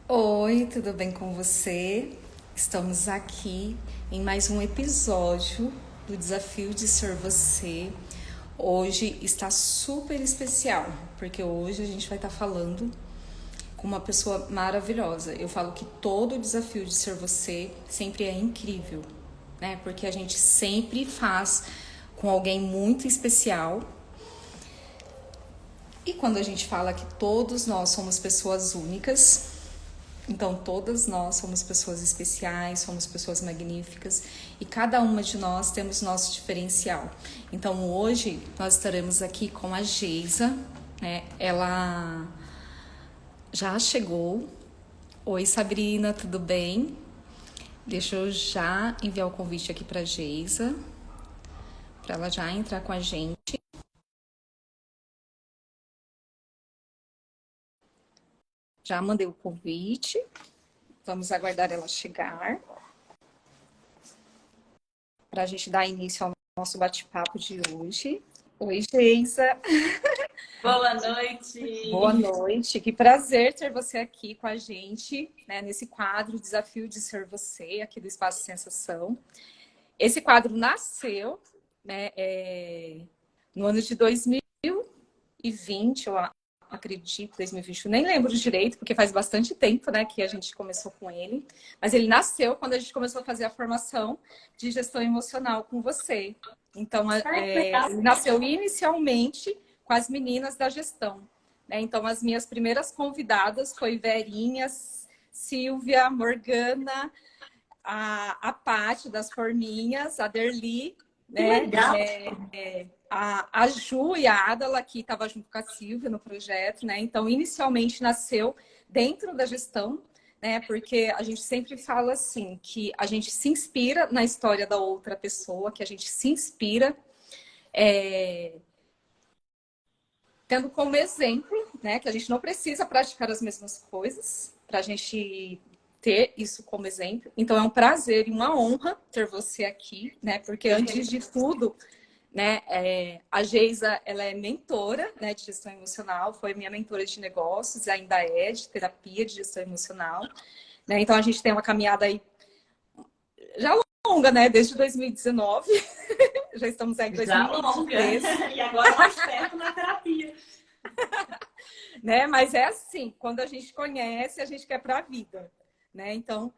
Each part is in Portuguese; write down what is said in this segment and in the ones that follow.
Oi, tudo bem com você? Estamos aqui em mais um episódio do Desafio de Ser Você. Hoje está super especial, porque hoje a gente vai estar falando com uma pessoa maravilhosa. Eu falo que todo o desafio de ser você sempre é incrível, né? Porque a gente sempre faz com alguém muito especial. E quando a gente fala que todos nós somos pessoas únicas, então, todas nós somos pessoas especiais, somos pessoas magníficas e cada uma de nós temos nosso diferencial. Então, hoje nós estaremos aqui com a Geisa, né? Ela já chegou. Oi, Sabrina, tudo bem? Deixa eu já enviar o convite aqui para a Geisa, para ela já entrar com a gente. Já mandei o convite. Vamos aguardar ela chegar para a gente dar início ao nosso bate-papo de hoje. Oi, Geisa. Boa Boa noite. noite, que prazer ter você aqui com a gente, né, nesse quadro Desafio de Ser Você, aqui do Espaço Sensação. Esse quadro nasceu, né, no ano de 2020, eu acredito, 2020, eu nem lembro direito, porque faz bastante tempo, né, que a gente começou com ele, mas ele nasceu quando a gente começou a fazer a formação de gestão emocional com você. Então, Ai, que legal. ele nasceu inicialmente com as meninas da gestão, né? Então, as minhas primeiras convidadas foi Verinha, Silvia, Morgana, a Paty das Forminhas, a Derli, Que né? legal. A Ju e a Adala, que estava junto com a Silvia no projeto, né? Então, inicialmente nasceu dentro da gestão, né? Porque a gente sempre fala assim, que a gente se inspira na história da outra pessoa, que a gente se inspira tendo como exemplo, né? Que a gente não precisa praticar as mesmas coisas para a gente ter isso como exemplo. Então, é um prazer e uma honra ter você aqui, né? Porque Eu que antes de tudo, né? A Geisa, ela é mentora, né, de gestão emocional, foi minha mentora de negócios, ainda é de terapia de gestão emocional, né? Então a gente tem uma caminhada aí já longa, né, desde 2019, já estamos aí em já longa. 2023, E agora mais perto na terapia. né? Mas é assim, quando a gente conhece, a gente quer para a vida, né? Então,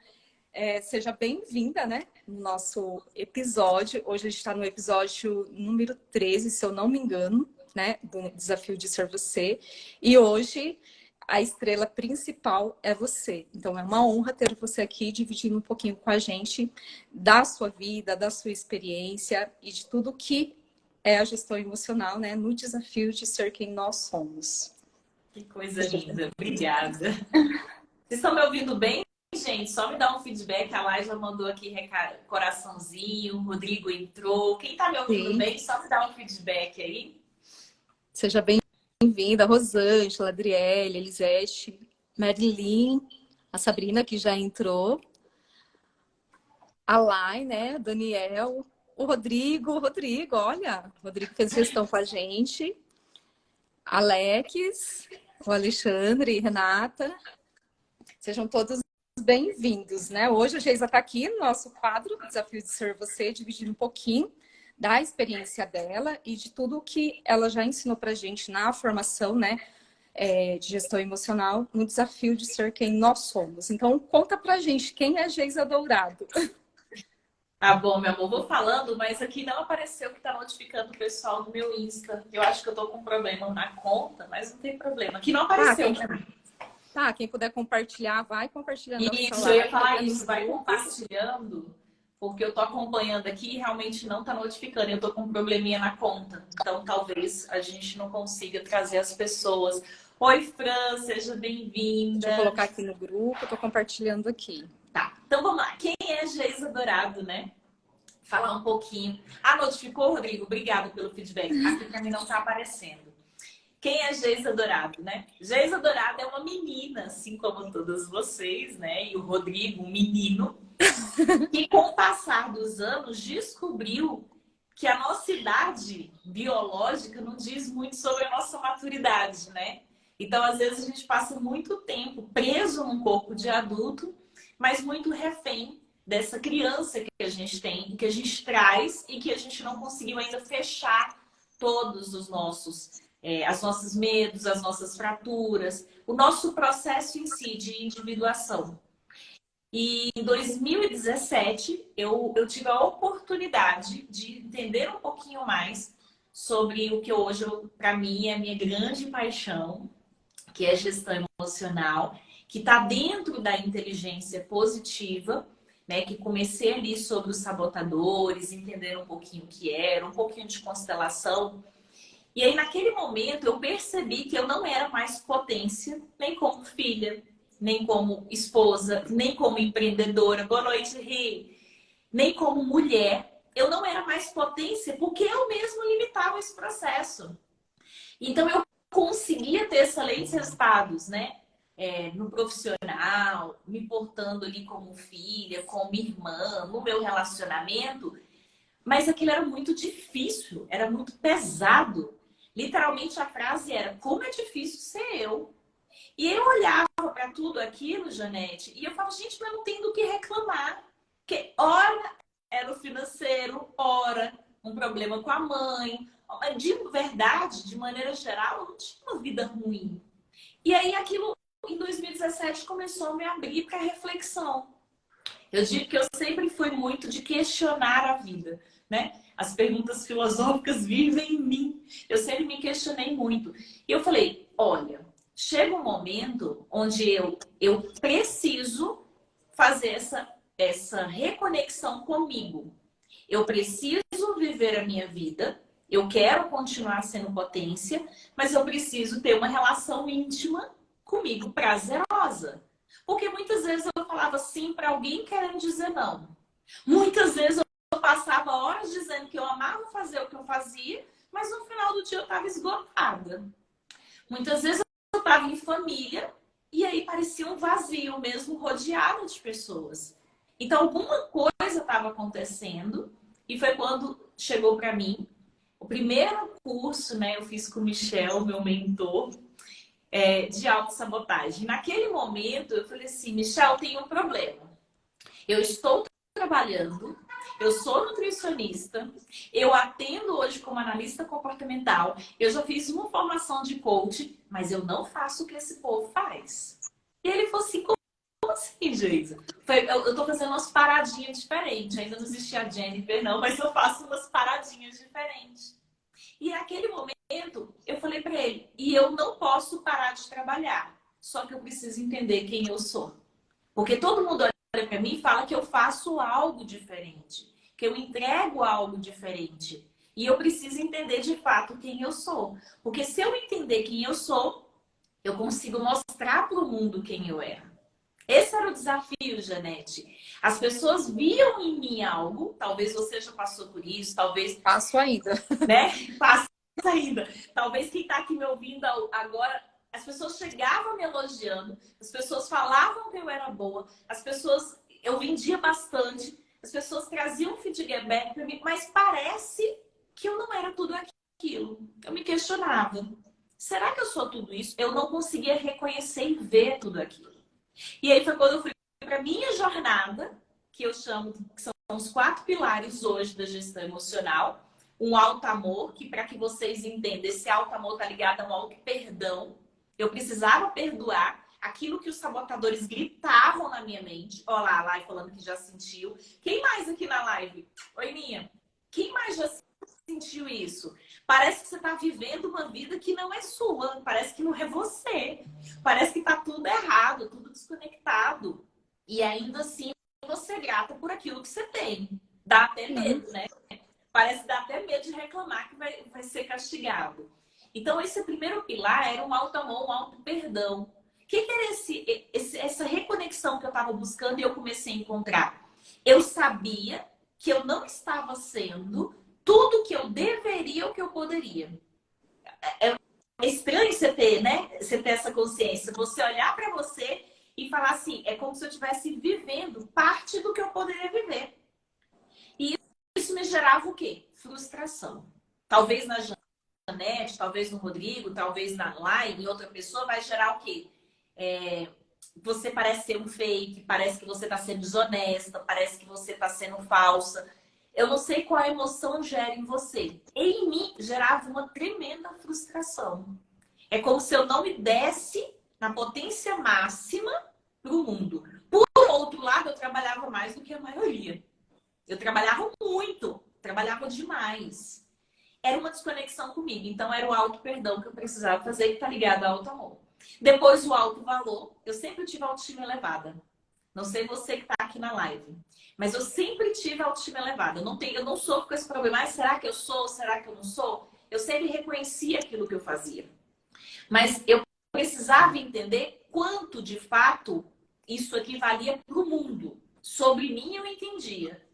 seja bem-vinda, né, no nosso episódio. Hoje a gente está no episódio número 13, se eu não me engano, né, do Desafio de Ser Você. E hoje a estrela principal é você. Então é uma honra ter você aqui dividindo um pouquinho com a gente da sua vida, da sua experiência e de tudo que é a gestão emocional, né, no desafio de ser quem nós somos. Que coisa linda. Obrigada. Vocês estão me ouvindo bem, gente? Só me dá um feedback. A Lai já mandou aqui coraçãozinho. O Rodrigo entrou. Quem está me ouvindo Sim. bem, só me dá um feedback aí. Seja bem-vinda, Rosângela, Adriele, Elisete, Marilyn, a Sabrina, que já entrou, a Lai, né, Daniel, o Rodrigo, olha, o Rodrigo fez gestão com a gente, Alex, o Alexandre, Renata, sejam todos bem-vindos, né? Hoje a Geisa está aqui no nosso quadro Desafio de Ser Você, dividindo um pouquinho da experiência dela e de tudo que ela já ensinou para a gente na formação, né, de gestão emocional, no desafio de ser quem nós somos. Então, conta pra gente quem é Geisa Dourado. Tá bom, meu amor, vou falando, mas aqui não apareceu que tá notificando o pessoal do meu Insta. Eu acho que eu tô com um problema na conta, mas não tem problema. Aqui não Tá, apareceu. quem puder compartilhar, vai compartilhando a sua Isso, eu ia live, falar né, nos isso, vai grupos. compartilhando, porque eu tô acompanhando aqui e realmente não tá notificando. Eu tô com um probleminha na conta, então talvez a gente não consiga trazer as pessoas. Oi, Fran, seja Deixa eu bem-vinda. colocar aqui no grupo, eu tô compartilhando aqui. Tá, então vamos lá. Quem é Geisa Dourado, né? Falar um pouquinho. Ah, notificou, Rodrigo? Obrigada pelo feedback. Aqui para mim não tá aparecendo. Quem é Geisa Dourado, né? Geisa Dourado é uma menina, assim como todas vocês, né? E o Rodrigo, um menino, que com o passar dos anos descobriu que a nossa idade biológica não diz muito sobre a nossa maturidade, né? Então, às vezes, a gente passa muito tempo preso num corpo de adulto, mas muito refém dessa criança que a gente tem, que a gente traz e que a gente não conseguiu ainda fechar todos os nossos, as nossos medos, as nossas fraturas, o nosso processo em si de individuação. E em 2017, eu tive a oportunidade de entender um pouquinho mais sobre o que hoje, para mim, é a minha grande paixão, que é gestão emocional, que está dentro da inteligência positiva, né? Que comecei ali sobre os sabotadores, entender um pouquinho o que era, um pouquinho de constelação. E aí, naquele momento, eu percebi que eu não era mais potência, nem como filha, nem como esposa, nem como empreendedora. Boa noite, Ri. Nem como mulher. Eu não era mais potência porque eu mesmo limitava esse processo. Então, eu conseguia ter excelentes resultados, né? No profissional, me portando ali como filha, como irmã, no meu relacionamento, mas aquilo era muito difícil, era muito pesado. Literalmente a frase era: como é difícil ser eu. E eu olhava para tudo aquilo, Janete, e eu falava: gente, mas não tem do que reclamar. Porque ora era o financeiro, ora um problema com a mãe. De verdade, de maneira geral, eu não tinha uma vida ruim. E aí aquilo, em 2017, começou a me abrir para reflexão. Eu digo que eu sempre fui muito de questionar a vida, né? As perguntas filosóficas vivem em mim. Eu sempre me questionei muito. E eu falei: olha, chega um momento onde eu preciso fazer essa reconexão comigo. Eu preciso viver a minha vida, eu quero continuar sendo potência, mas eu preciso ter uma relação íntima comigo, prazerosa. Porque muitas vezes eu falava sim para alguém querendo dizer não. Muitas vezes eu passava horas dizendo que eu amava fazer o que eu fazia, mas no final do dia eu estava esgotada. Muitas vezes eu estava em família e aí parecia um vazio mesmo, rodeado de pessoas. Então alguma coisa estava acontecendo e foi quando chegou para mim o primeiro curso, né? Eu fiz com o Michel, meu mentor, de autossabotagem. Naquele momento eu falei assim: Michel, tem um problema. Eu estou trabalhando, eu sou nutricionista, eu atendo hoje como analista comportamental, eu já fiz uma formação de coach, mas eu não faço o que esse povo faz. E ele falou assim: como assim, Geisa? Eu tô fazendo umas paradinhas diferentes. Ainda não existia a Jennifer, não, mas eu faço umas paradinhas diferentes. E naquele momento, eu falei para ele: e eu não posso parar de trabalhar, só que eu preciso entender quem eu sou. Porque todo mundo olha para mim e fala que eu faço algo diferente, que eu entrego algo diferente. E eu preciso entender de fato quem eu sou. Porque se eu entender quem eu sou, eu consigo mostrar para o mundo quem eu era. Esse era o desafio, Janete. As pessoas viam em mim algo, talvez você já passou por isso, talvez... Passo ainda. Né? Passa ainda. Talvez quem está aqui me ouvindo agora, as pessoas chegavam me elogiando, as pessoas falavam que eu era boa, as pessoas, eu vendia bastante, as pessoas traziam feedback para mim, mas parece que eu não era tudo aquilo. Eu me questionava: será que eu sou tudo isso? Eu não conseguia reconhecer e ver tudo aquilo. E aí foi quando eu fui para minha jornada, que eu chamo, que são os 4 pilares hoje da gestão emocional. Um alto amor, que para que vocês entendam, esse alto amor está ligado a um alto perdão. Eu precisava perdoar aquilo que os sabotadores gritavam na minha mente. Olha lá, a live falando que já sentiu. Quem mais aqui na live? Oi, Minha. Quem mais já sentiu isso? Parece que você está vivendo uma vida que não é sua. Parece que não é você. Parece que está tudo errado, tudo desconectado. E ainda assim, você é grata por aquilo que você tem. Dá até medo, né? Parece dar até medo de reclamar que vai ser castigado. Então, esse primeiro pilar era um alto amor, um alto perdão. O que era essa reconexão que eu estava buscando e eu comecei a encontrar? Eu sabia que eu não estava sendo tudo que eu deveria ou que eu poderia. É estranho você ter, né? Você ter essa consciência. Você olhar para você e falar assim: é como se eu estivesse vivendo parte do que eu poderia viver. E isso me gerava o quê? Frustração. Talvez na Janete, talvez no Rodrigo, talvez na Lai, em outra pessoa, vai gerar o quê? Você parece ser um fake, parece que você está sendo desonesta, parece que você está sendo falsa. Eu não sei qual emoção gera em você. Em mim, gerava uma tremenda frustração. É como se eu não me desse na potência máxima para o mundo. Por outro lado, eu trabalhava mais do que a maioria. Eu trabalhava muito, trabalhava demais. Era uma desconexão comigo. Então, era o auto-perdão que eu precisava fazer, que está ligado ao auto-amor. Depois, o auto-valor. Eu sempre tive autoestima elevada. Não sei você que está aqui na live. Mas eu sempre tive autoestima elevada. Eu não sofro com esse problema. Mas será que eu sou? Será que eu não sou? Eu sempre reconhecia aquilo que eu fazia. Mas eu precisava entender quanto, de fato, isso aqui valia para o mundo. Sobre mim, eu entendia.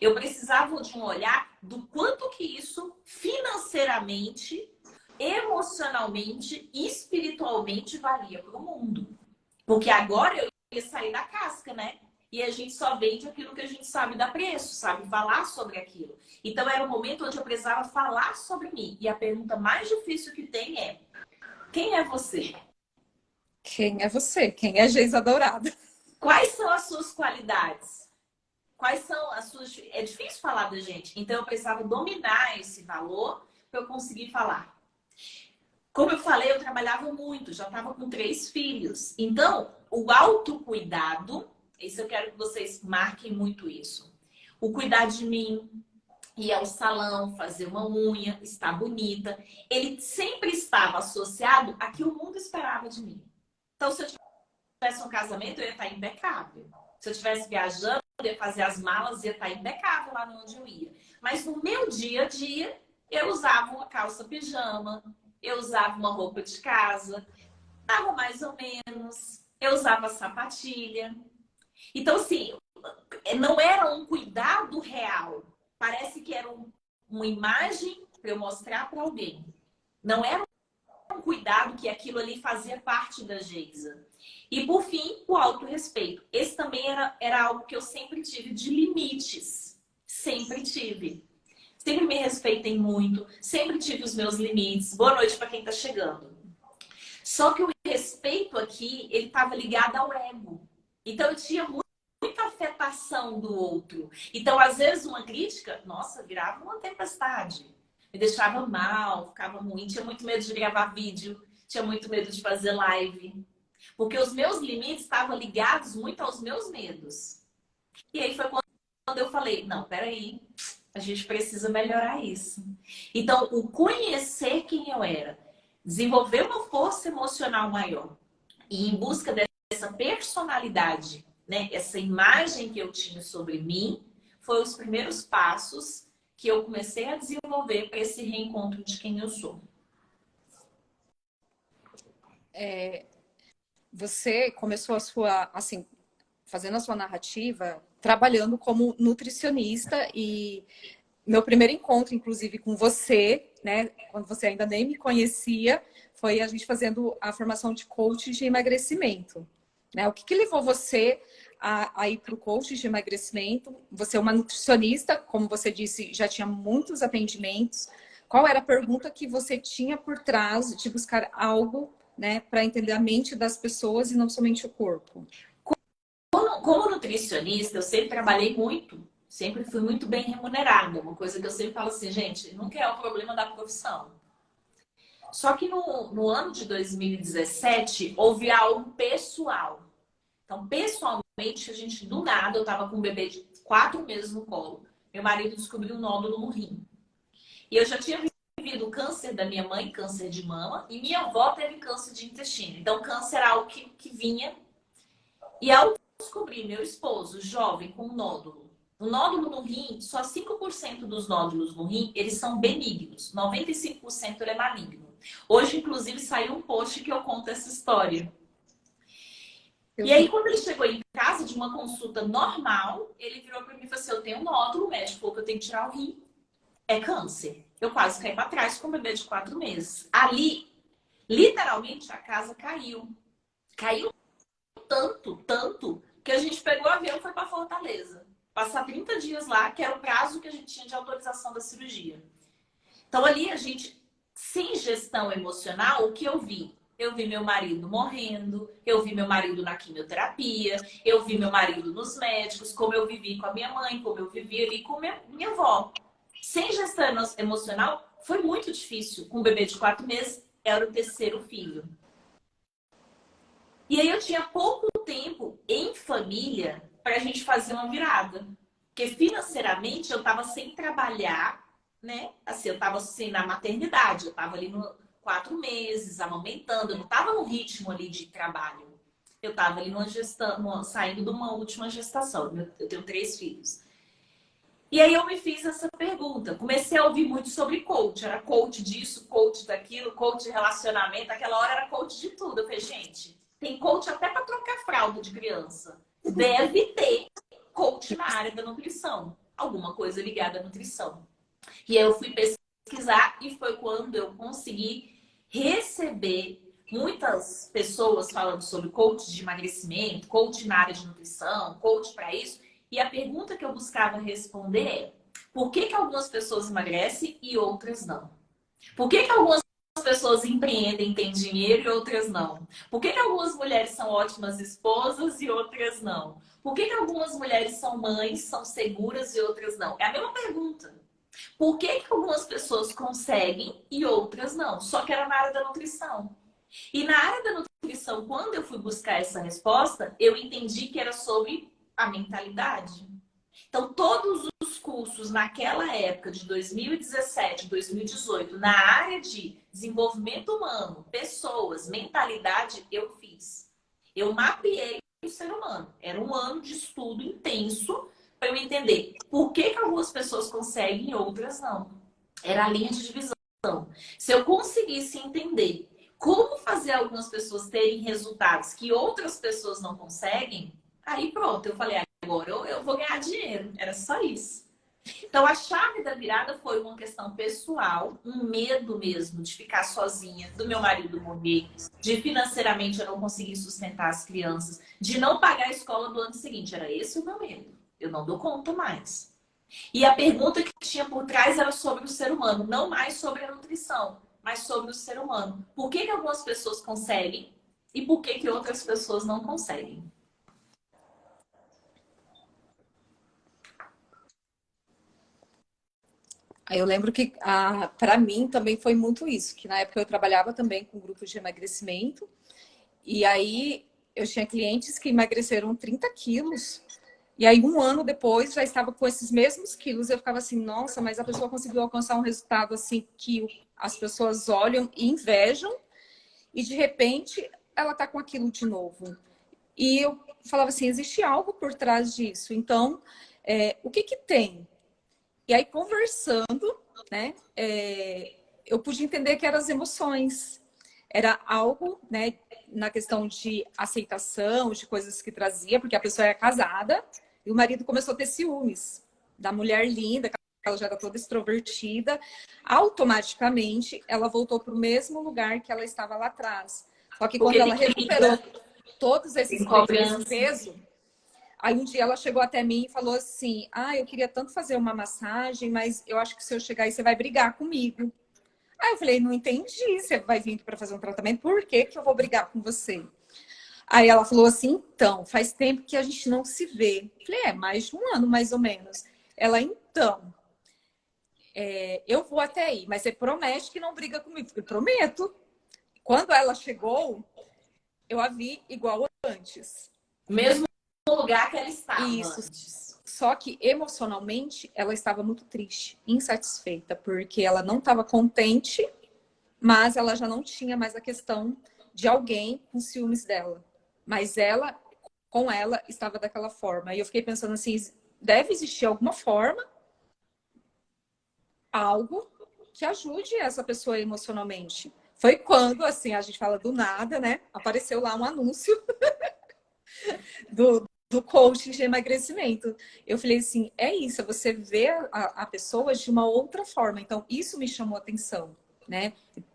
Eu precisava de um olhar do quanto que isso financeiramente, emocionalmente e espiritualmente valia para o mundo. Porque agora eu ia sair da casca, né? E a gente só vende aquilo que a gente sabe dar preço, sabe falar sobre aquilo. Então era um momento onde eu precisava falar sobre mim. E a pergunta mais difícil que tem é: quem é você? Quem é você? Quem é Geisa Dourada? Quais são as suas qualidades? Quais são as suas... É difícil falar da gente. Então eu precisava dominar esse valor para eu conseguir falar. Como eu falei, eu trabalhava muito, já estava com 3 filhos. Então, o autocuidado, isso eu quero que vocês marquem muito isso. O cuidar de mim, ir ao salão, fazer uma unha, estar bonita, ele sempre estava associado a que o mundo esperava de mim. Então, se eu tivesse um casamento, eu ia estar impecável. Se eu estivesse viajando, eu ia fazer as malas, ia estar impecável lá onde eu ia. Mas no meu dia a dia, eu usava uma calça pijama, eu usava uma roupa de casa, estava mais ou menos, eu usava sapatilha. Então, assim, não era um cuidado real. Parece que era uma imagem para eu mostrar para alguém. Não era um cuidado que aquilo ali fazia parte da Geisa. E, por fim, o autorrespeito. Esse também era algo que eu sempre tive de limites. Sempre tive. Sempre me respeitei muito. Sempre tive os meus limites. Boa noite para quem está chegando. Só que o respeito aqui, ele estava ligado ao ego. Então, eu tinha muita afetação do outro. Então, às vezes, uma crítica, nossa, virava uma tempestade. Me deixava mal, ficava ruim. Tinha muito medo de gravar vídeo. Tinha muito medo de fazer live. Porque os meus limites estavam ligados muito aos meus medos. E aí foi quando eu falei, não, peraí, a gente precisa melhorar isso. Então, o conhecer quem eu era, desenvolver uma força emocional maior e em busca dessa personalidade, né, essa imagem que eu tinha sobre mim, foi os primeiros passos que eu comecei a desenvolver para esse reencontro de quem eu sou. Você começou a sua, assim, fazendo a sua narrativa, trabalhando como nutricionista e meu primeiro encontro, inclusive, com você, né, quando você ainda nem me conhecia, foi a gente fazendo a formação de coach de emagrecimento, né? O que levou você a ir para o coach de emagrecimento? Você é uma nutricionista, como você disse, já tinha muitos atendimentos. Qual era a pergunta que você tinha por trás de buscar algo, né, para entender a mente das pessoas e não somente o corpo? Como nutricionista, eu sempre trabalhei muito. Sempre fui muito bem remunerada. Uma coisa que eu sempre falo assim, gente, nunca é o problema da profissão. Só que no ano de 2017, houve algo pessoal. Então, pessoalmente, a gente, do nada, eu estava com um bebê de 4 meses no colo. Meu marido descobriu um nódulo no rim. E eu já tinha vivido o câncer da minha mãe, câncer de mama, e minha avó teve câncer de intestino. Então, câncer era algo que vinha. E ao descobrir meu esposo, jovem, com um nódulo, o nódulo no rim, só 5% dos nódulos no rim, eles são benignos. 95% ele é maligno. Hoje, inclusive, saiu um post que eu conto essa história. E aí, quando ele chegou em casa de uma consulta normal, ele virou para mim e falou assim, eu tenho um nódulo, o médico falou que eu tenho que tirar o rim. É câncer. Eu quase caí para trás com um bebê de 4 meses. Ali, literalmente, a casa caiu. Caiu tanto, que a gente pegou o avião e foi para Fortaleza. Passar 30 dias lá, que era o prazo que a gente tinha de autorização da cirurgia. Então, ali a gente sem gestão emocional, o que eu vi? Eu vi meu marido morrendo, eu vi meu marido na quimioterapia, eu vi meu marido nos médicos, como eu vivi com a minha mãe, como eu vivi ali com minha avó. Sem gestão emocional, foi muito difícil. Com um bebê de 4 meses, era o terceiro filho. E aí eu tinha pouco tempo em família para a gente fazer uma virada. Porque financeiramente eu estava sem trabalhar, né? Assim, eu estava assim, na maternidade, eu estava ali no 4 meses, amamentando, eu não estava no ritmo ali de trabalho. Eu estava ali saindo de uma última gestação. Eu tenho 3 filhos. E aí eu me fiz essa pergunta. Comecei a ouvir muito sobre coach. Era coach disso, coach daquilo, coach de relacionamento. Aquela hora era coach de tudo. Eu falei, gente, tem coach até para trocar fralda de criança. Deve ter coach na área da nutrição. Alguma coisa ligada à nutrição. E aí eu fui pesquisar e foi quando eu consegui receber muitas pessoas falando sobre coach de emagrecimento, coach na área de nutrição, coach para isso. E a pergunta que eu buscava responder é: por que algumas pessoas emagrecem e outras não? Por que algumas pessoas empreendem, têm dinheiro e outras não? Por que algumas mulheres são ótimas esposas e outras não? Por que algumas mulheres são mães, são seguras e outras não? É a mesma pergunta. Por que algumas pessoas conseguem e outras não? Só que era na área da nutrição. E na área da nutrição, quando eu fui buscar essa resposta, eu entendi que era sobre a mentalidade. Então, todos os cursos naquela época de 2017, 2018, na área de desenvolvimento humano, pessoas, mentalidade, eu fiz. Eu mapeei o ser humano. Era um ano de estudo intenso para eu entender por que algumas pessoas conseguem e outras não. Era a linha de divisão. Se eu conseguisse entender como fazer algumas pessoas terem resultados que outras pessoas não conseguem, aí pronto, eu falei, agora eu vou ganhar dinheiro. Era só isso. Então a chave da virada foi uma questão pessoal, um medo mesmo de ficar sozinha, do meu marido morrer, de financeiramente eu não conseguir sustentar as crianças, de não pagar a escola do ano seguinte. Era esse o meu medo. Eu não dou conta mais. E a pergunta que tinha por trás era sobre o ser humano, não mais sobre a nutrição, mas sobre o ser humano. Por que algumas pessoas conseguem e por que outras pessoas não conseguem? Aí eu lembro que para mim também foi muito isso, que na época eu trabalhava também com grupos de emagrecimento, e aí eu tinha clientes que emagreceram 30 quilos, e aí um ano depois já estava com esses mesmos quilos, eu ficava assim, nossa, mas a pessoa conseguiu alcançar um resultado assim que as pessoas olham e invejam, e de repente ela tá com aquilo de novo. E eu falava assim, existe algo por trás disso, então o que que tem? E aí, conversando, né, eu pude entender que eram as emoções. Era algo, né, na questão de aceitação, de coisas que trazia, porque a pessoa era casada e o marido começou a ter ciúmes da mulher linda, que ela já era toda extrovertida. Automaticamente, ela voltou para o mesmo lugar que ela estava lá atrás. Só que quando Porque ela tem recuperou briga, todos tem esse cobrança. peso, aí um dia ela chegou até mim e falou assim: ah, eu queria tanto fazer uma massagem, mas eu acho que se eu chegar aí você vai brigar comigo. Aí eu falei: não entendi, você vai vir para fazer um tratamento, por que que eu vou brigar com você? Aí ela falou assim: então, faz tempo que a gente não se vê. Eu falei: mais de um ano mais ou menos. Ela, então, eu vou até aí, mas você promete que não briga comigo? Eu prometo. Quando ela chegou, eu a vi igual antes. Mesmo lugar que ela estava Isso. antes. Só que emocionalmente ela estava muito triste, insatisfeita, porque ela não estava contente, mas ela já não tinha mais a questão de alguém com ciúmes dela. Mas ela, com ela, estava daquela forma. E eu fiquei pensando assim, deve existir alguma forma, algo que ajude essa pessoa emocionalmente. Foi quando, assim, a gente fala do nada, né? Apareceu lá um anúncio do coaching de emagrecimento. Eu falei assim, é isso, você vê a pessoa de uma outra forma. Então, isso me chamou a atenção, né?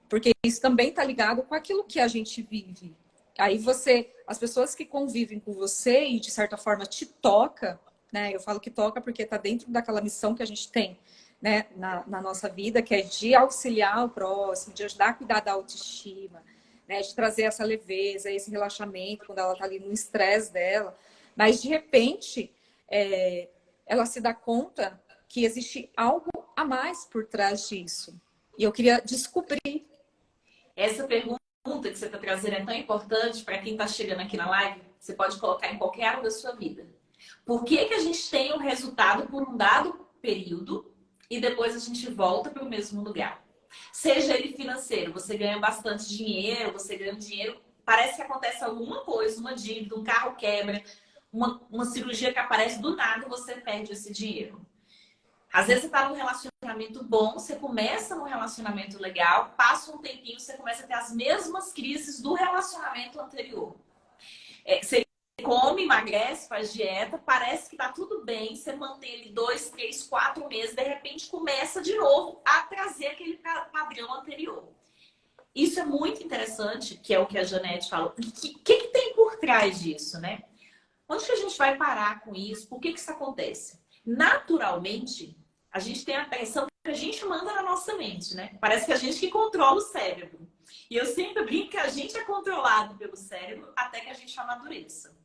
Porque isso também está ligado com aquilo que a gente vive. Aí as pessoas que convivem com você e de certa forma te toca, né? Eu falo que toca porque está dentro daquela missão que a gente tem né, na nossa vida, que é de auxiliar o próximo, de ajudar a cuidar da autoestima, né, de trazer essa leveza, esse relaxamento quando ela está ali no estresse dela. Mas, de repente, ela se dá conta que existe algo a mais por trás disso. E eu queria descobrir. Essa pergunta que você está trazendo é tão importante para quem está chegando aqui na live. Você pode colocar em qualquer área da sua vida. Por que que a gente tem um resultado por um dado período e depois a gente volta para o mesmo lugar? Seja ele financeiro, você ganha bastante dinheiro, você ganha dinheiro, parece que acontece alguma coisa, uma dívida, um carro quebra, uma cirurgia que aparece do nada e você perde esse dinheiro. Às vezes você está num relacionamento bom, você começa num relacionamento legal, passa um tempinho, você começa a ter as mesmas crises do relacionamento anterior. Você come, emagrece, faz dieta, parece que tá tudo bem, você mantém ele 2, 3, 4 meses, de repente começa de novo a trazer aquele padrão anterior. Isso é muito interessante, que é o que a Janete falou. O que tem por trás disso, né? Onde que a gente vai parar com isso? Por que isso acontece? Naturalmente, a gente tem a impressão que a gente manda na nossa mente, né? Parece que a gente que controla o cérebro. E eu sempre brinco que a gente é controlado pelo cérebro até que a gente amadureça.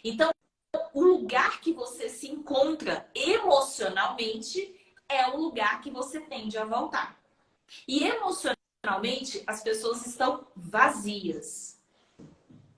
Então, o lugar que você se encontra emocionalmente é o lugar que você tende a voltar. E emocionalmente, as pessoas estão vazias.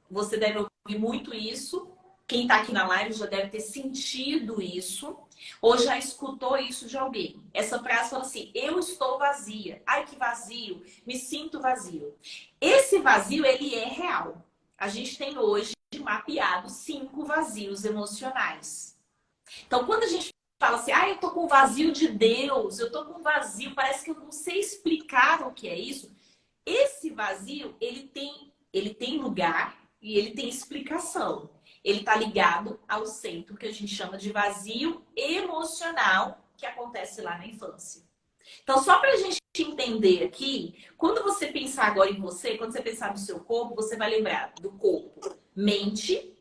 Você deve ouvir muito isso. Quem está aqui na live já deve ter sentido isso. Ou já escutou isso de alguém. Essa frase fala assim, eu estou vazia. Ai, que vazio. Me sinto vazio. Esse vazio, ele é real. A gente tem hoje mapeado 5 vazios emocionais. Então, quando a gente fala assim, eu tô com vazio de Deus, eu tô com vazio, parece que eu não sei explicar o que é isso. Esse vazio, ele tem lugar e ele tem explicação. Ele está ligado ao centro que a gente chama de vazio emocional que acontece lá na infância. Então, só para a gente entender aqui, quando você pensar agora em você, quando você pensar no seu corpo, você vai lembrar do corpo, mente,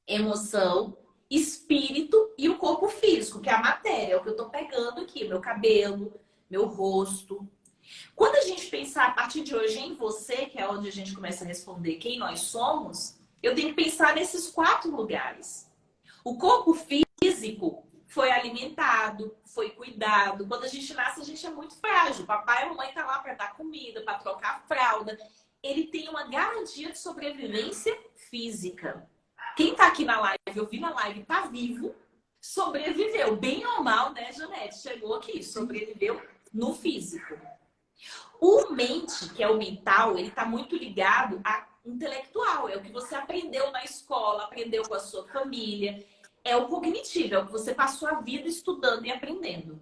emoção, espírito e o corpo físico, que é a matéria, é o que eu estou pegando aqui, meu cabelo, meu rosto. Quando a gente pensar a partir de hoje em você, que é onde a gente começa a responder quem nós somos, eu tenho que pensar nesses 4 lugares. O corpo físico foi alimentado, foi cuidado. Quando a gente nasce, a gente é muito frágil. Papai e mamãe estão lá para dar comida, para trocar a fralda. Ele tem uma garantia de sobrevivência física. Quem está aqui na live, eu vi na live, está vivo, sobreviveu. Bem ou mal, né, Janete? Chegou aqui, sobreviveu no físico. O mente, que é o mental, ele está muito ligado a intelectual. É o que você aprendeu na escola, aprendeu com a sua família. É o cognitivo, é o que você passou a vida estudando e aprendendo.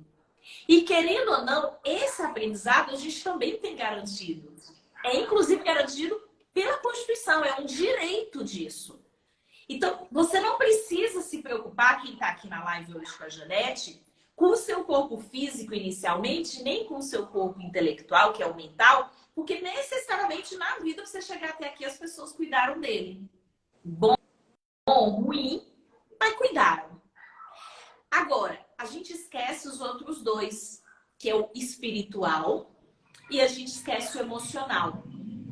E querendo ou não, esse aprendizado a gente também tem garantido. É inclusive garantido pela Constituição, é um direito disso. Então, você não precisa se preocupar, quem está aqui na live hoje com a Janete, com o seu corpo físico inicialmente, nem com o seu corpo intelectual, que é o mental, porque necessariamente na vida, pra você chegar até aqui, as pessoas cuidaram dele. Bom, ruim, mas cuidaram. Agora, a gente esquece os outros 2, que é o espiritual e a gente esquece o emocional.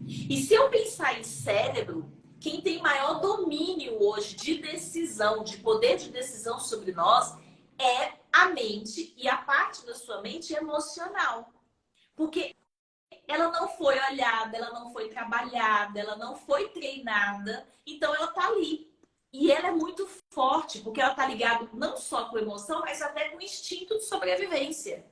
E se eu pensar em cérebro, quem tem maior domínio hoje de decisão, de poder de decisão sobre nós, é a mente e a parte da sua mente emocional. Porque ela não foi olhada, ela não foi trabalhada, ela não foi treinada, então ela tá ali. E ela é muito forte, porque ela tá ligada não só com emoção, mas até com instinto de sobrevivência.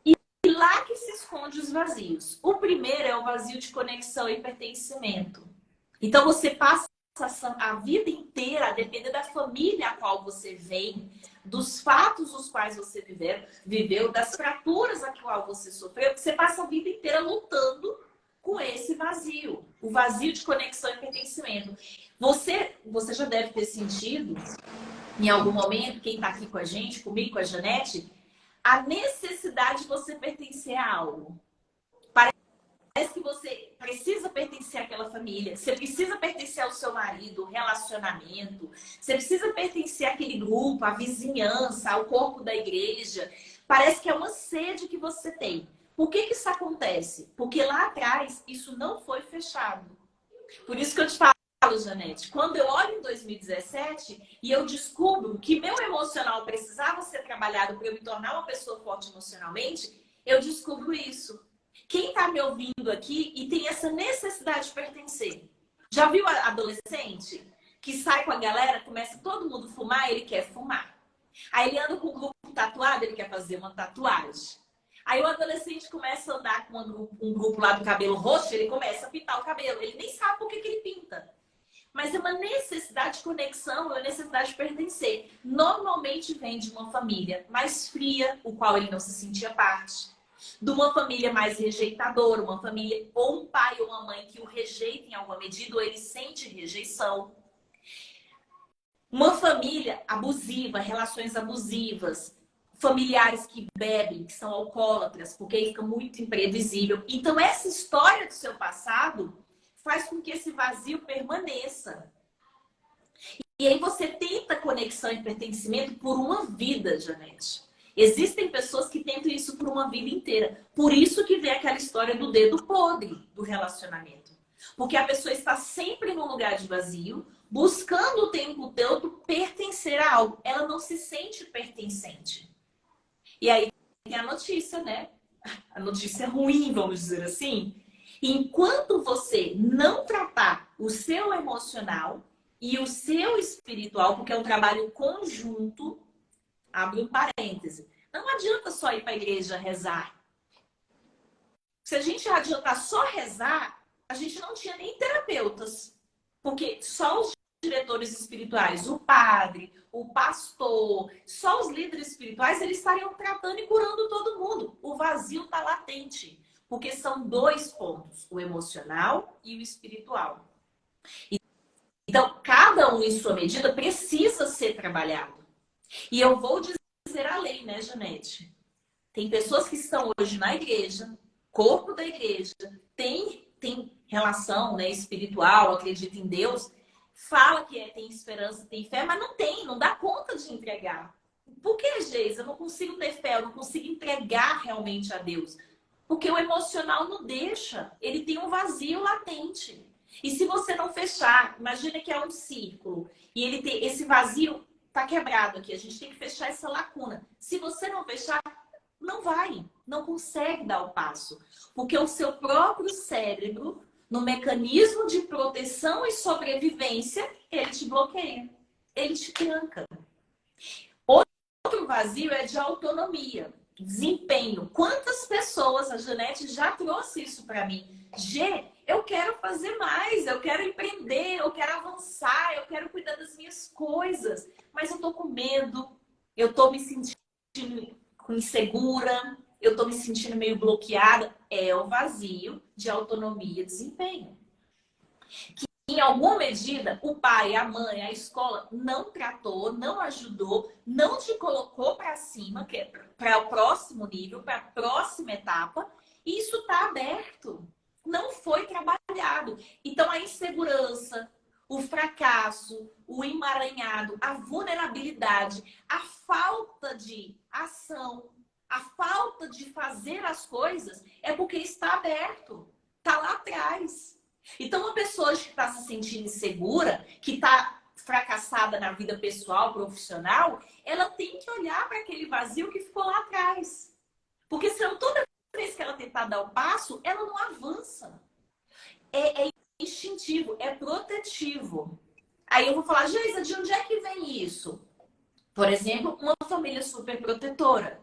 E lá que se esconde os vazios. O primeiro é o vazio de conexão e pertencimento. Então você passa a vida inteira, a depender da família a qual você vem, dos fatos os quais você viveu, das fraturas a qual você sofreu, você passa a vida inteira lutando com esse vazio, o vazio de conexão e pertencimento. Você já deve ter sentido, em algum momento, quem está aqui com a gente, comigo, com a Janete, a necessidade de você pertencer a algo. Parece que você precisa pertencer àquela família, você precisa pertencer ao seu marido, relacionamento, você precisa pertencer àquele grupo, à vizinhança, ao corpo da igreja. Parece que é uma sede que você tem. Por que que isso acontece? Porque lá atrás isso não foi fechado. Por isso que eu te falo, Janete, quando eu olho em 2017 e eu descubro que meu emocional precisava ser trabalhado para eu me tornar uma pessoa forte emocionalmente, eu descubro isso. Quem está me ouvindo aqui e tem essa necessidade de pertencer? Já viu adolescente que sai com a galera, começa todo mundo a fumar, ele quer fumar. Aí ele anda com um grupo tatuado, ele quer fazer uma tatuagem. Aí o adolescente começa a andar com um grupo lá do cabelo roxo, ele começa a pintar o cabelo. Ele nem sabe por que ele pinta. Mas é uma necessidade de conexão, é uma necessidade de pertencer. Normalmente vem de uma família mais fria, o qual ele não se sentia parte. De uma família mais rejeitadora, uma família ou um pai ou uma mãe que o rejeita em alguma medida, ou ele sente rejeição. Uma família abusiva, relações abusivas, familiares que bebem, que são alcoólatras, porque aí fica muito imprevisível. Então, essa história do seu passado faz com que esse vazio permaneça. E aí você tenta conexão e pertencimento por uma vida, Janete. Existem pessoas que tentam isso por uma vida inteira. Por isso que vem aquela história do dedo podre do relacionamento. Porque a pessoa está sempre num lugar de vazio, buscando o tempo todo pertencer a algo. Ela não se sente pertencente. E aí tem a notícia, né? A notícia ruim, vamos dizer assim. Enquanto você não tratar o seu emocional e o seu espiritual, porque é um trabalho conjunto, abre um parêntese. Não adianta só ir para a igreja rezar. Se a gente adiantar só rezar, a gente não tinha nem terapeutas. Porque só os diretores espirituais, o padre, o pastor, só os líderes espirituais, eles estariam tratando e curando todo mundo. O vazio está latente. Porque são dois pontos, o emocional e o espiritual. Então, cada um em sua medida precisa ser trabalhado. E eu vou dizer além, né, Janete? Tem pessoas que estão hoje na igreja, corpo da igreja, tem relação, né, espiritual, acredita em Deus, fala que tem esperança, tem fé, mas não tem, não dá conta de entregar. Por que, Geisa? Eu não consigo ter fé, eu não consigo entregar realmente a Deus. Porque o emocional não deixa, ele tem um vazio latente. E se você não fechar, imagina que é um círculo, e ele tem esse vazio tá quebrado aqui, a gente tem que fechar essa lacuna. Se você não fechar, não vai, não consegue dar o passo. Porque o seu próprio cérebro, no mecanismo de proteção e sobrevivência, ele te bloqueia, ele te tranca. Outro vazio é de autonomia, desempenho. Quantas pessoas, a Janete já trouxe isso para mim. Gê, eu quero fazer mais, eu quero empreender, eu quero avançar, eu quero cuidar das minhas coisas, mas eu tô com medo, eu tô me sentindo insegura, eu tô me sentindo meio bloqueada. É o vazio de autonomia e desempenho. Que, em alguma medida, o pai, a mãe, a escola não tratou, não ajudou, não te colocou para cima, que é para o próximo nível, para a próxima etapa, e isso está aberto. Não foi trabalhado. Então, a insegurança, o fracasso, o emaranhado, a vulnerabilidade, a falta de ação, a falta de fazer as coisas é porque está aberto, está lá atrás. Então, uma pessoa que está se sentindo insegura, que está fracassada na vida pessoal, profissional, ela tem que olhar para aquele vazio que ficou lá atrás. Porque senão toda vez que ela tentar dar o passo, ela não avança. É instintivo, é protetivo. Aí eu vou falar, Geisa, de onde é que vem isso? Por exemplo, uma família super protetora.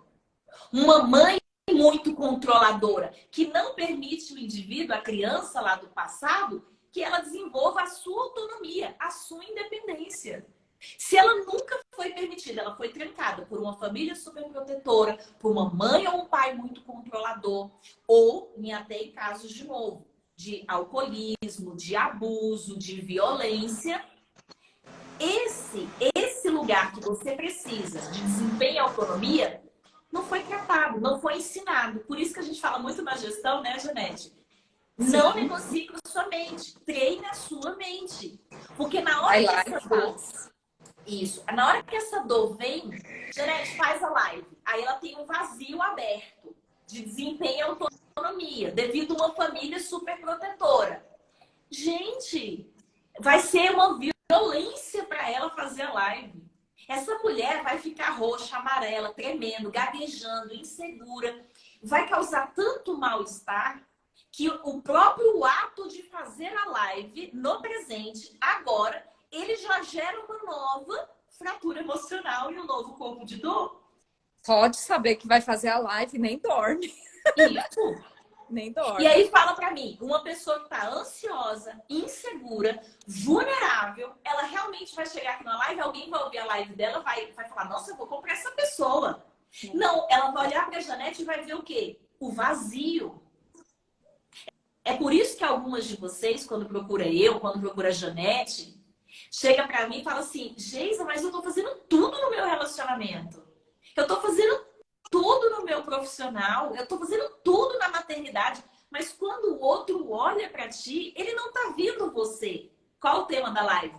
Uma mãe muito controladora, que não permite o indivíduo, a criança lá do passado, que ela desenvolva a sua autonomia, a sua independência. Se ela nunca foi permitida, ela foi trancada por uma família superprotetora, por uma mãe ou um pai muito controlador, ou até em casos de novo, de alcoolismo, de abuso, de violência, esse lugar que você precisa de desempenho e autonomia não foi tratado, não foi ensinado. Por isso que a gente fala muito na gestão, né, Janete? Não negocie com a sua mente, treine a sua mente. Porque na hora que essa dor... Isso. Na hora que essa dor vem, Janete, faz a live. aí ela tem um vazio aberto de desempenho e autonomia, devido a uma família super protetora. Gente, vai ser uma violência para ela fazer a live. Essa mulher vai ficar roxa, amarela, tremendo, gaguejando, insegura. Vai causar tanto mal-estar que o próprio ato de fazer a live no presente, agora, ele já gera uma nova fratura emocional e um novo corpo de dor. Pode saber que vai fazer a live e nem dorme. Isso. Nem dorme. E aí fala pra mim, uma pessoa que tá ansiosa, insegura, vulnerável, ela realmente vai chegar aqui na live, alguém vai ouvir a live dela, vai falar, nossa, eu vou comprar essa pessoa. Não, ela vai olhar pra Janete e vai ver o quê? O vazio. É por isso que algumas de vocês, quando procura eu, quando procura a Janete, chega pra mim e fala assim, Geisa, mas eu tô fazendo tudo no meu relacionamento. Eu tô fazendo tudo no meu profissional, eu tô fazendo tudo na maternidade, mas quando o outro olha pra ti, ele não tá vendo você. Qual o tema da live?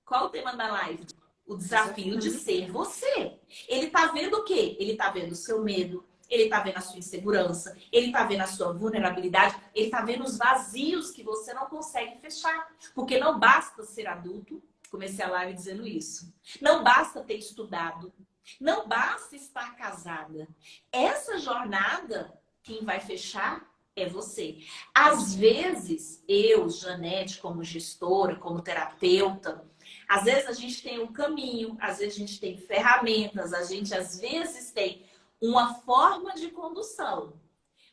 Qual o tema da live? O desafio de ser você. Ele tá vendo o quê? Ele tá vendo o seu medo, ele tá vendo a sua insegurança, ele tá vendo a sua vulnerabilidade, ele tá vendo os vazios que você não consegue fechar. Porque não basta ser adulto, comecei a live dizendo isso. Não basta ter estudado, não basta estar casada. Essa jornada, quem vai fechar é você. Às vezes, eu, Janete, como gestora, como terapeuta, às vezes a gente tem um caminho, às vezes a gente tem ferramentas, a gente às vezes tem uma forma de condução.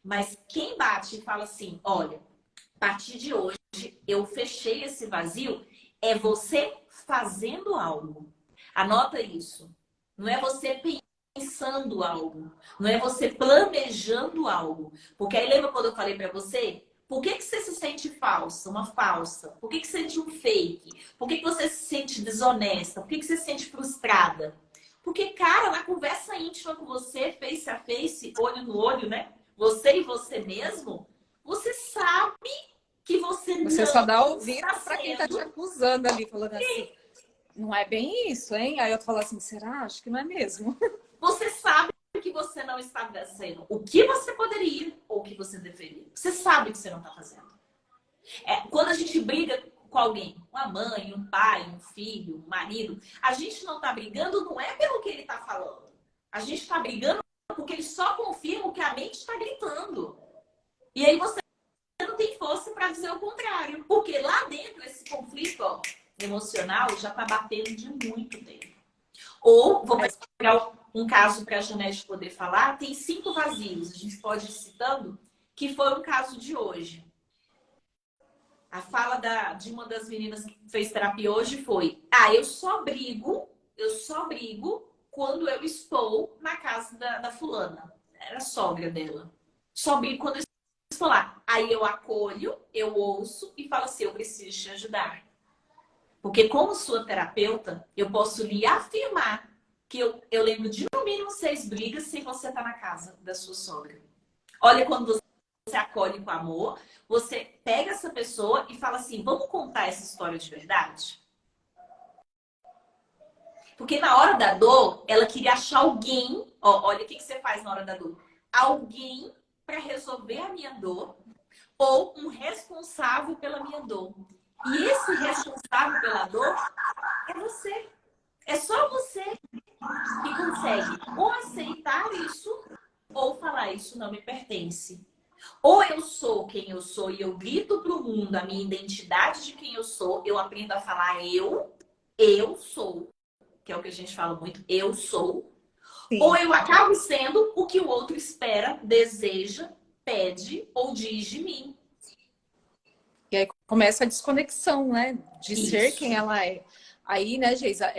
Mas quem bate e fala assim, olha, a partir de hoje eu fechei esse vazio, é você fazendo algo. Anota isso. Não é você pensando algo. Não é você planejando algo. Porque aí lembra quando eu falei pra você? Por que você se sente falsa, uma falsa? Por que você sente um fake? Por que você se sente desonesta? Por que você se sente frustrada? Porque, cara, na conversa íntima com você, face a face, olho no olho, né? Você e você mesmo, você sabe que você Você não só dá ouvido está para quem tá te sendo. acusando ali, falando assim, não é bem isso, hein? Aí eu falo assim, será? Acho que não é mesmo. Você sabe que você não está fazendo o que você poderia ou o que você deveria. Você sabe que você não está fazendo. Quando a gente briga com alguém, uma mãe, um pai, um filho, um marido, a gente não está brigando não é pelo que ele está falando. A gente está brigando porque ele só confirma o que a mente está gritando. E aí você não tem força para dizer o contrário. Porque lá dentro, esse conflito emocional já está batendo de muito tempo. Ou, vou pegar um caso para a Janete poder falar, tem 5 vazios, a gente pode ir citando, que foi um caso de hoje. A fala de uma das meninas que fez terapia hoje foi: eu só brigo quando eu estou na casa da fulana. Era a sogra dela. Só brigo quando eu estou lá. Aí eu acolho, eu ouço e falo assim: eu preciso te ajudar. Porque como sua terapeuta, eu posso lhe afirmar que eu lembro de no mínimo 6 brigas sem você estar na casa da sua sogra. Olha, quando você acolhe com amor, você pega essa pessoa e fala assim, vamos contar essa história de verdade? Porque na hora da dor, ela queria achar alguém, olha o que você faz na hora da dor. Alguém para resolver a minha dor ou um responsável pela minha dor. E esse responsável pela dor é você. É só você que consegue ou aceitar isso ou falar isso não me pertence. Ou eu sou quem eu sou e eu grito para o mundo a minha identidade de quem eu sou, eu aprendo a falar eu sou, que é o que a gente fala muito, eu sou. Sim. Ou eu acabo sendo o que o outro espera, deseja, pede ou diz de mim. E aí começa a desconexão, né? De Isso. Ser quem ela é. Aí, né, Geisa,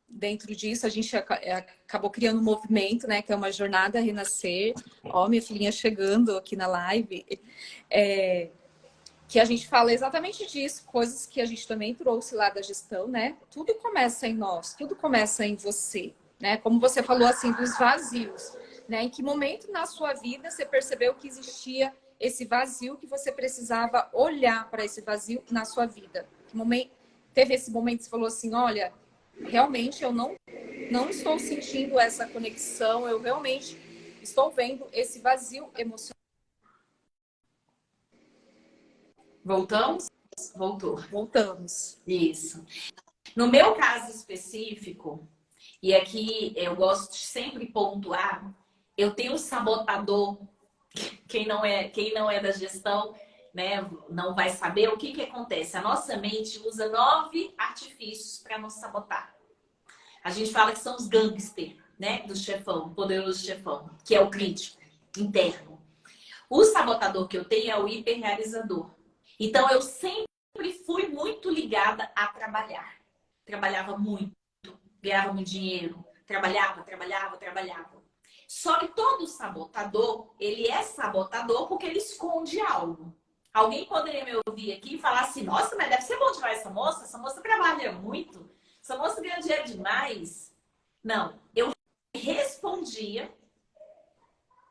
dentro disso a gente acabou criando um movimento, né? Que é uma jornada a renascer. Ó, minha filhinha chegando aqui na live. Que a gente fala exatamente disso, coisas que a gente também trouxe lá da gestão, né? Tudo começa em nós, tudo começa em você, né? Como você falou, assim, dos vazios, né? Em que momento na sua vida você percebeu que existia esse vazio, que você precisava olhar para esse vazio na sua vida? Que momento teve esse momento que você falou assim, olha, realmente eu não não estou sentindo essa conexão, eu realmente estou vendo esse vazio emocional. Voltamos? Voltou. Voltamos. Isso. No meu caso específico, e aqui eu gosto de sempre pontuar, eu tenho um sabotador. Quem não é da gestão, né, não vai saber o que que acontece. A nossa mente usa 9 artifícios para nos sabotar. A gente fala que são os gangsters, né, do chefão, poderoso chefão, que é o crítico interno. O sabotador que eu tenho é o hiperrealizador. Então eu sempre fui muito ligada a trabalhar. Trabalhava muito, ganhava muito dinheiro, trabalhava. Só que todo sabotador, ele é sabotador porque ele esconde algo. Alguém poderia me ouvir aqui e falar assim, nossa, mas deve ser bom demais essa moça trabalha muito, essa moça ganha dinheiro demais. Não, eu respondia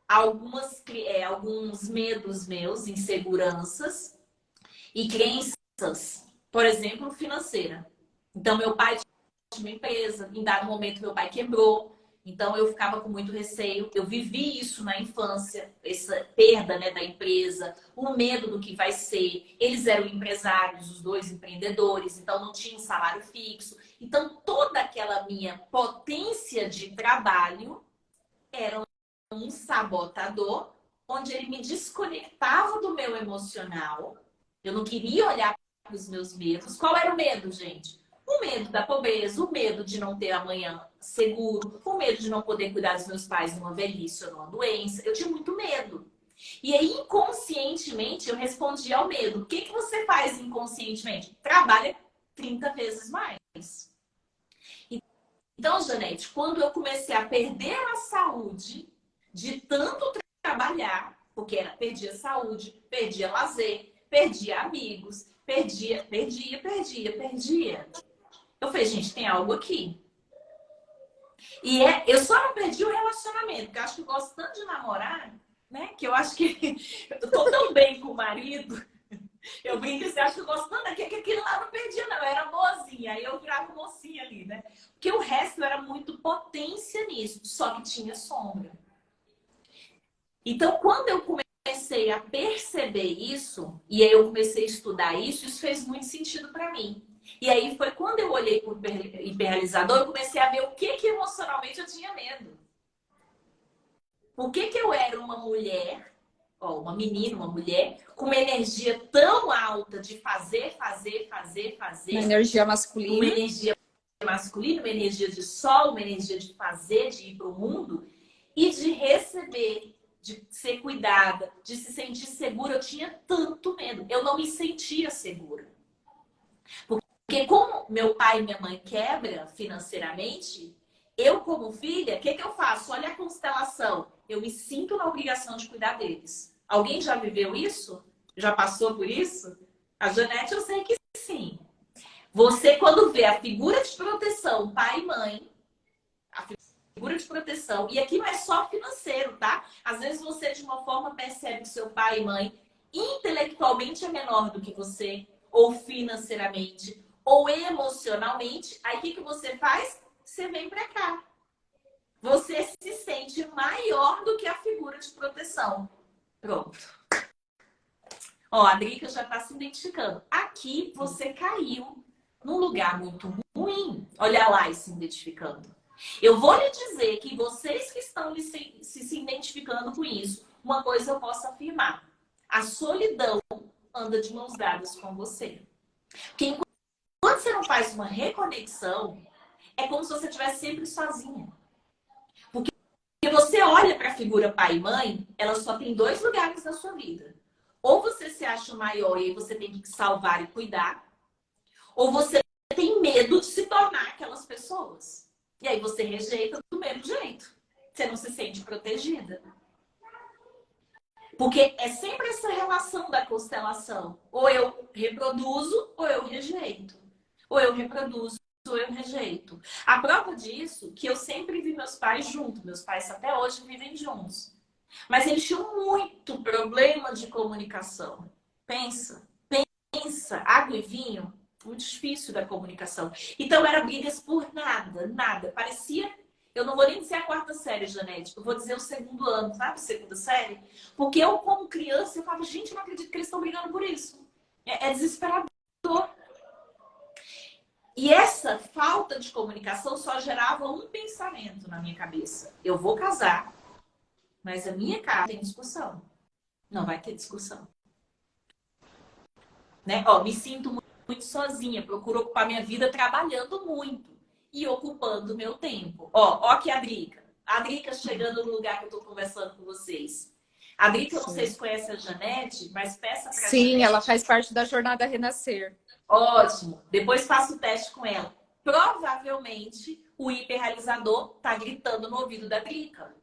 alguns medos meus, inseguranças e crenças, por exemplo, financeira. Então, meu pai tinha uma empresa, em dado momento meu pai quebrou, então eu ficava com muito receio. Eu vivi isso na infância, essa perda, né, da empresa, o medo do que vai ser. Eles eram empresários, os dois empreendedores, então não tinha um salário fixo. Então toda aquela minha potência de trabalho era um sabotador, onde ele me desconectava do meu emocional. Eu não queria olhar para os meus medos. Qual era o medo, gente? O medo da pobreza, o medo de não ter amanhã seguro, o medo de não poder cuidar dos meus pais numa velhice ou numa doença. Eu tinha muito medo. E aí, inconscientemente, eu respondia ao medo. O que, que você faz inconscientemente? Trabalha 30 vezes mais. Então, Janete, quando eu comecei a perder a saúde de tanto trabalhar, porque perdia saúde, perdia lazer, perdia amigos, perdia. Eu falei, gente, tem algo aqui. E eu só não perdi o relacionamento, porque eu acho que eu gosto tanto de namorar, né? Que eu acho que eu tô tão bem com o marido. Eu brinco, você acha que eu gosto tanto que aquilo lá não perdia, não. Eu era boazinha, aí eu virava mocinha ali, né? Porque o resto era muito potência nisso, só que tinha sombra. Então, quando eu comecei a perceber isso, e aí eu comecei a estudar isso, isso fez muito sentido para mim. E aí foi quando eu olhei para o hiperrealizador, eu comecei a ver o que emocionalmente eu tinha medo. Por que eu era uma mulher, uma menina, uma mulher, com uma energia tão alta de fazer. Uma energia Uma masculina. energia masculina, uma energia de sol, uma energia de fazer, de ir para o mundo, e de receber, de ser cuidada, de se sentir segura. Eu tinha tanto medo. Eu não me sentia segura. Porque como meu pai e minha mãe quebram financeiramente, eu como filha, o que eu faço? Olha a constelação. Eu me sinto na obrigação de cuidar deles. Alguém já viveu isso? Já passou por isso? A Janete, eu sei que sim. Você, quando vê a figura de proteção, pai e mãe, a figura de proteção, e aqui não é só financeiro, tá? Às vezes você, de uma forma, percebe que seu pai e mãe intelectualmente é menor do que você, ou financeiramente, ou emocionalmente. Aí o que você faz? Você vem pra cá. Você se sente maior do que a figura de proteção. Pronto. Ó, a Drica já tá se identificando. Aqui você caiu num lugar muito ruim. Olha lá e se identificando. Eu vou lhe dizer que vocês que estão se identificando com isso, uma coisa eu posso afirmar. A solidão anda de mãos dadas com você. Porque enquanto você não faz uma reconexão, é como se você estivesse sempre sozinha. Porque você olha para a figura pai e mãe, ela só tem 2 lugares na sua vida. Ou você se acha maior e aí você tem que salvar e cuidar, ou você tem medo de se tornar aquelas pessoas. E aí você rejeita do mesmo jeito. Você não se sente protegida. Porque é sempre essa relação da constelação. Ou eu reproduzo, ou eu rejeito. Ou eu reproduzo, ou eu rejeito. A prova disso, que eu sempre vi meus pais juntos. Meus pais até hoje vivem juntos. Mas eles tinham muito problema de comunicação. Pensa, água e vinho muito difícil da comunicação. Então, era brigas por nada, nada. Parecia, eu não vou nem dizer a quarta série, Janete, eu vou dizer o segundo ano, sabe? Segunda série. Porque eu, como criança, eu falava, gente, eu não acredito que eles estão brigando por isso. É desesperador. E essa falta de comunicação só gerava um pensamento na minha cabeça. Eu vou casar, mas a minha casa tem discussão. Não vai ter discussão. Né? Ó, me sinto muito sozinha, procuro ocupar minha vida trabalhando muito e ocupando o meu tempo. Ó aqui a Drica. A Drica chegando no lugar que eu tô conversando com vocês. A Drica, eu não sei se conhece a Janete, mas peça pra Sim, Janete. ela faz parte da Jornada Renascer. Ótimo. Depois faço o teste com ela. Provavelmente o hiperrealizador tá gritando no ouvido da Drica.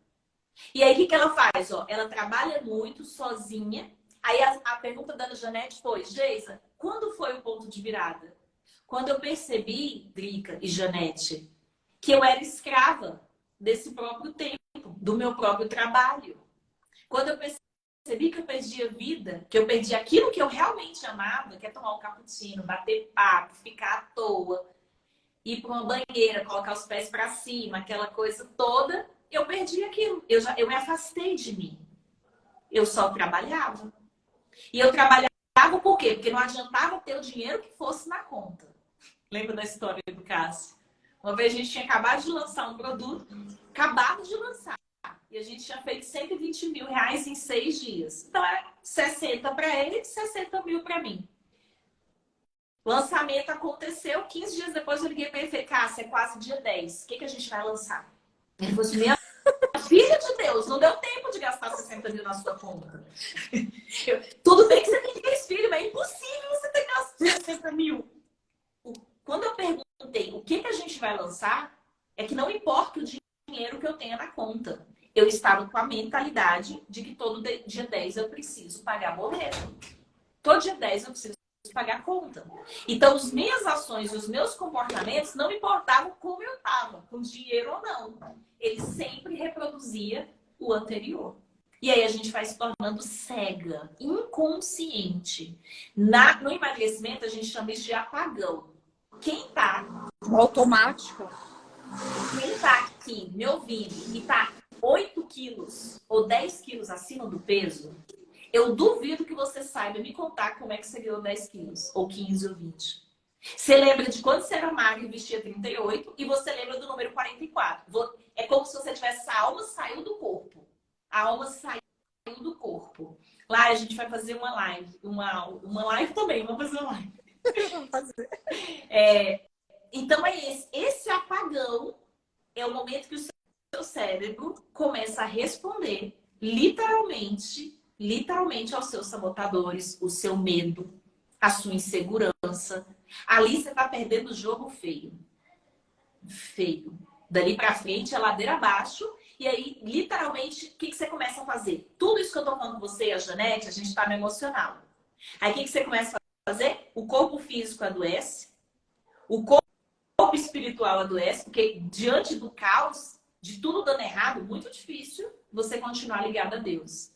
E aí, o que ela faz? Ó, ela trabalha muito sozinha. Aí a pergunta da Janete foi, Geisa, quando foi o ponto de virada? Quando eu percebi, Drica e Janete, que eu era escrava desse próprio tempo, do meu próprio trabalho. Quando eu percebi que eu perdi a vida, que eu perdi aquilo que eu realmente amava, que é tomar um cappuccino, bater papo, ficar à toa, ir para uma banheira, colocar os pés para cima, aquela coisa toda, eu perdi aquilo. Eu me afastei de mim. Eu só trabalhava. E eu trabalhava por quê? Porque não adiantava ter o dinheiro que fosse na conta. Lembra da história do Cássio? Uma vez a gente tinha acabado de lançar um produto, acabado de lançar. E a gente tinha feito 120 mil reais em 6 dias. Então era 60 para ele e 60 mil para mim. O lançamento aconteceu, 15 dias depois eu liguei para ele e falei, Cássio, é quase dia 10. O que a gente vai lançar? Ele falou assim, minha filha de Deus, não deu tempo de gastar 60 mil na sua conta. Tudo bem que você tem 3 filhos, mas é impossível você ter gasto 60 mil. Quando eu perguntei o que a gente vai lançar, é que não importa o dinheiro que eu tenha na conta. Eu estava com a mentalidade de que todo dia 10 eu preciso pagar boleto. Todo dia 10 eu preciso pagar conta. Então, as minhas ações e os meus comportamentos não importavam como eu estava, com dinheiro ou não. Ele sempre reproduzia o anterior. E aí a gente vai se tornando cega, inconsciente. No emagrecimento, a gente chama isso de apagão. Quem tá Automático. Quem tá aqui me ouvindo e tá 8 quilos ou 10 quilos acima do peso, eu duvido que você saiba me contar como é que você ganhou 10 quilos, ou 15 ou 20. Você lembra de quando você era magra e vestia 38 e você lembra do número 44. É como se você tivesse, a alma saiu do corpo. A alma saiu do corpo. Lá a gente vai fazer uma live. Uma live também, vamos fazer uma live. Vamos fazer. Então é esse apagão é o momento que o seu cérebro começa a responder literalmente aos seus sabotadores, o seu medo, a sua insegurança. Ali você está perdendo o jogo feio. Feio. Dali para frente é ladeira abaixo. E aí, literalmente, o que você começa a fazer? Tudo isso que eu tô falando com você e a Janete, a gente tá no emocional. Aí o que você começa a fazer? O corpo físico adoece. O corpo espiritual adoece. Porque diante do caos, de tudo dando errado, muito difícil você continuar ligado a Deus.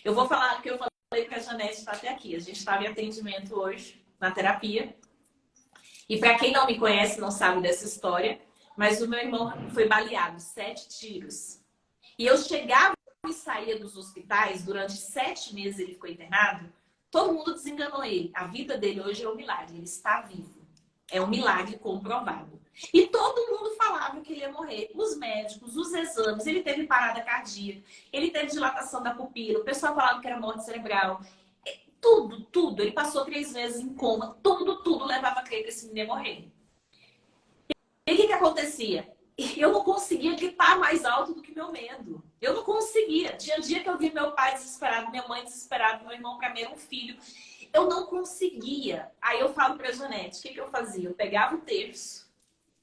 Eu vou falar o que eu falei para a Janete está até aqui. A gente estava em atendimento hoje, na terapia. E para quem não me conhece, não sabe dessa história, mas o meu irmão foi baleado, 7 tiros. E eu chegava e saía dos hospitais, durante 7 meses ele ficou internado, todo mundo desenganou ele. A vida dele hoje é um milagre, ele está vivo. É um milagre comprovado. E todo mundo falava que ele ia morrer. Os médicos, os exames, ele teve parada cardíaca, ele teve dilatação da pupila, o pessoal falava que era morte cerebral. Tudo. Ele passou 3 meses em coma. Tudo levava a crer que esse menino ia morrer. E o que acontecia? Eu não conseguia gritar mais alto do que meu medo. Eu não conseguia. Tinha dia que eu vi meu pai desesperado, minha mãe desesperada, meu irmão para mim era um filho. Eu não conseguia. Aí eu falo pra Janete, o que eu fazia? Eu pegava o terço,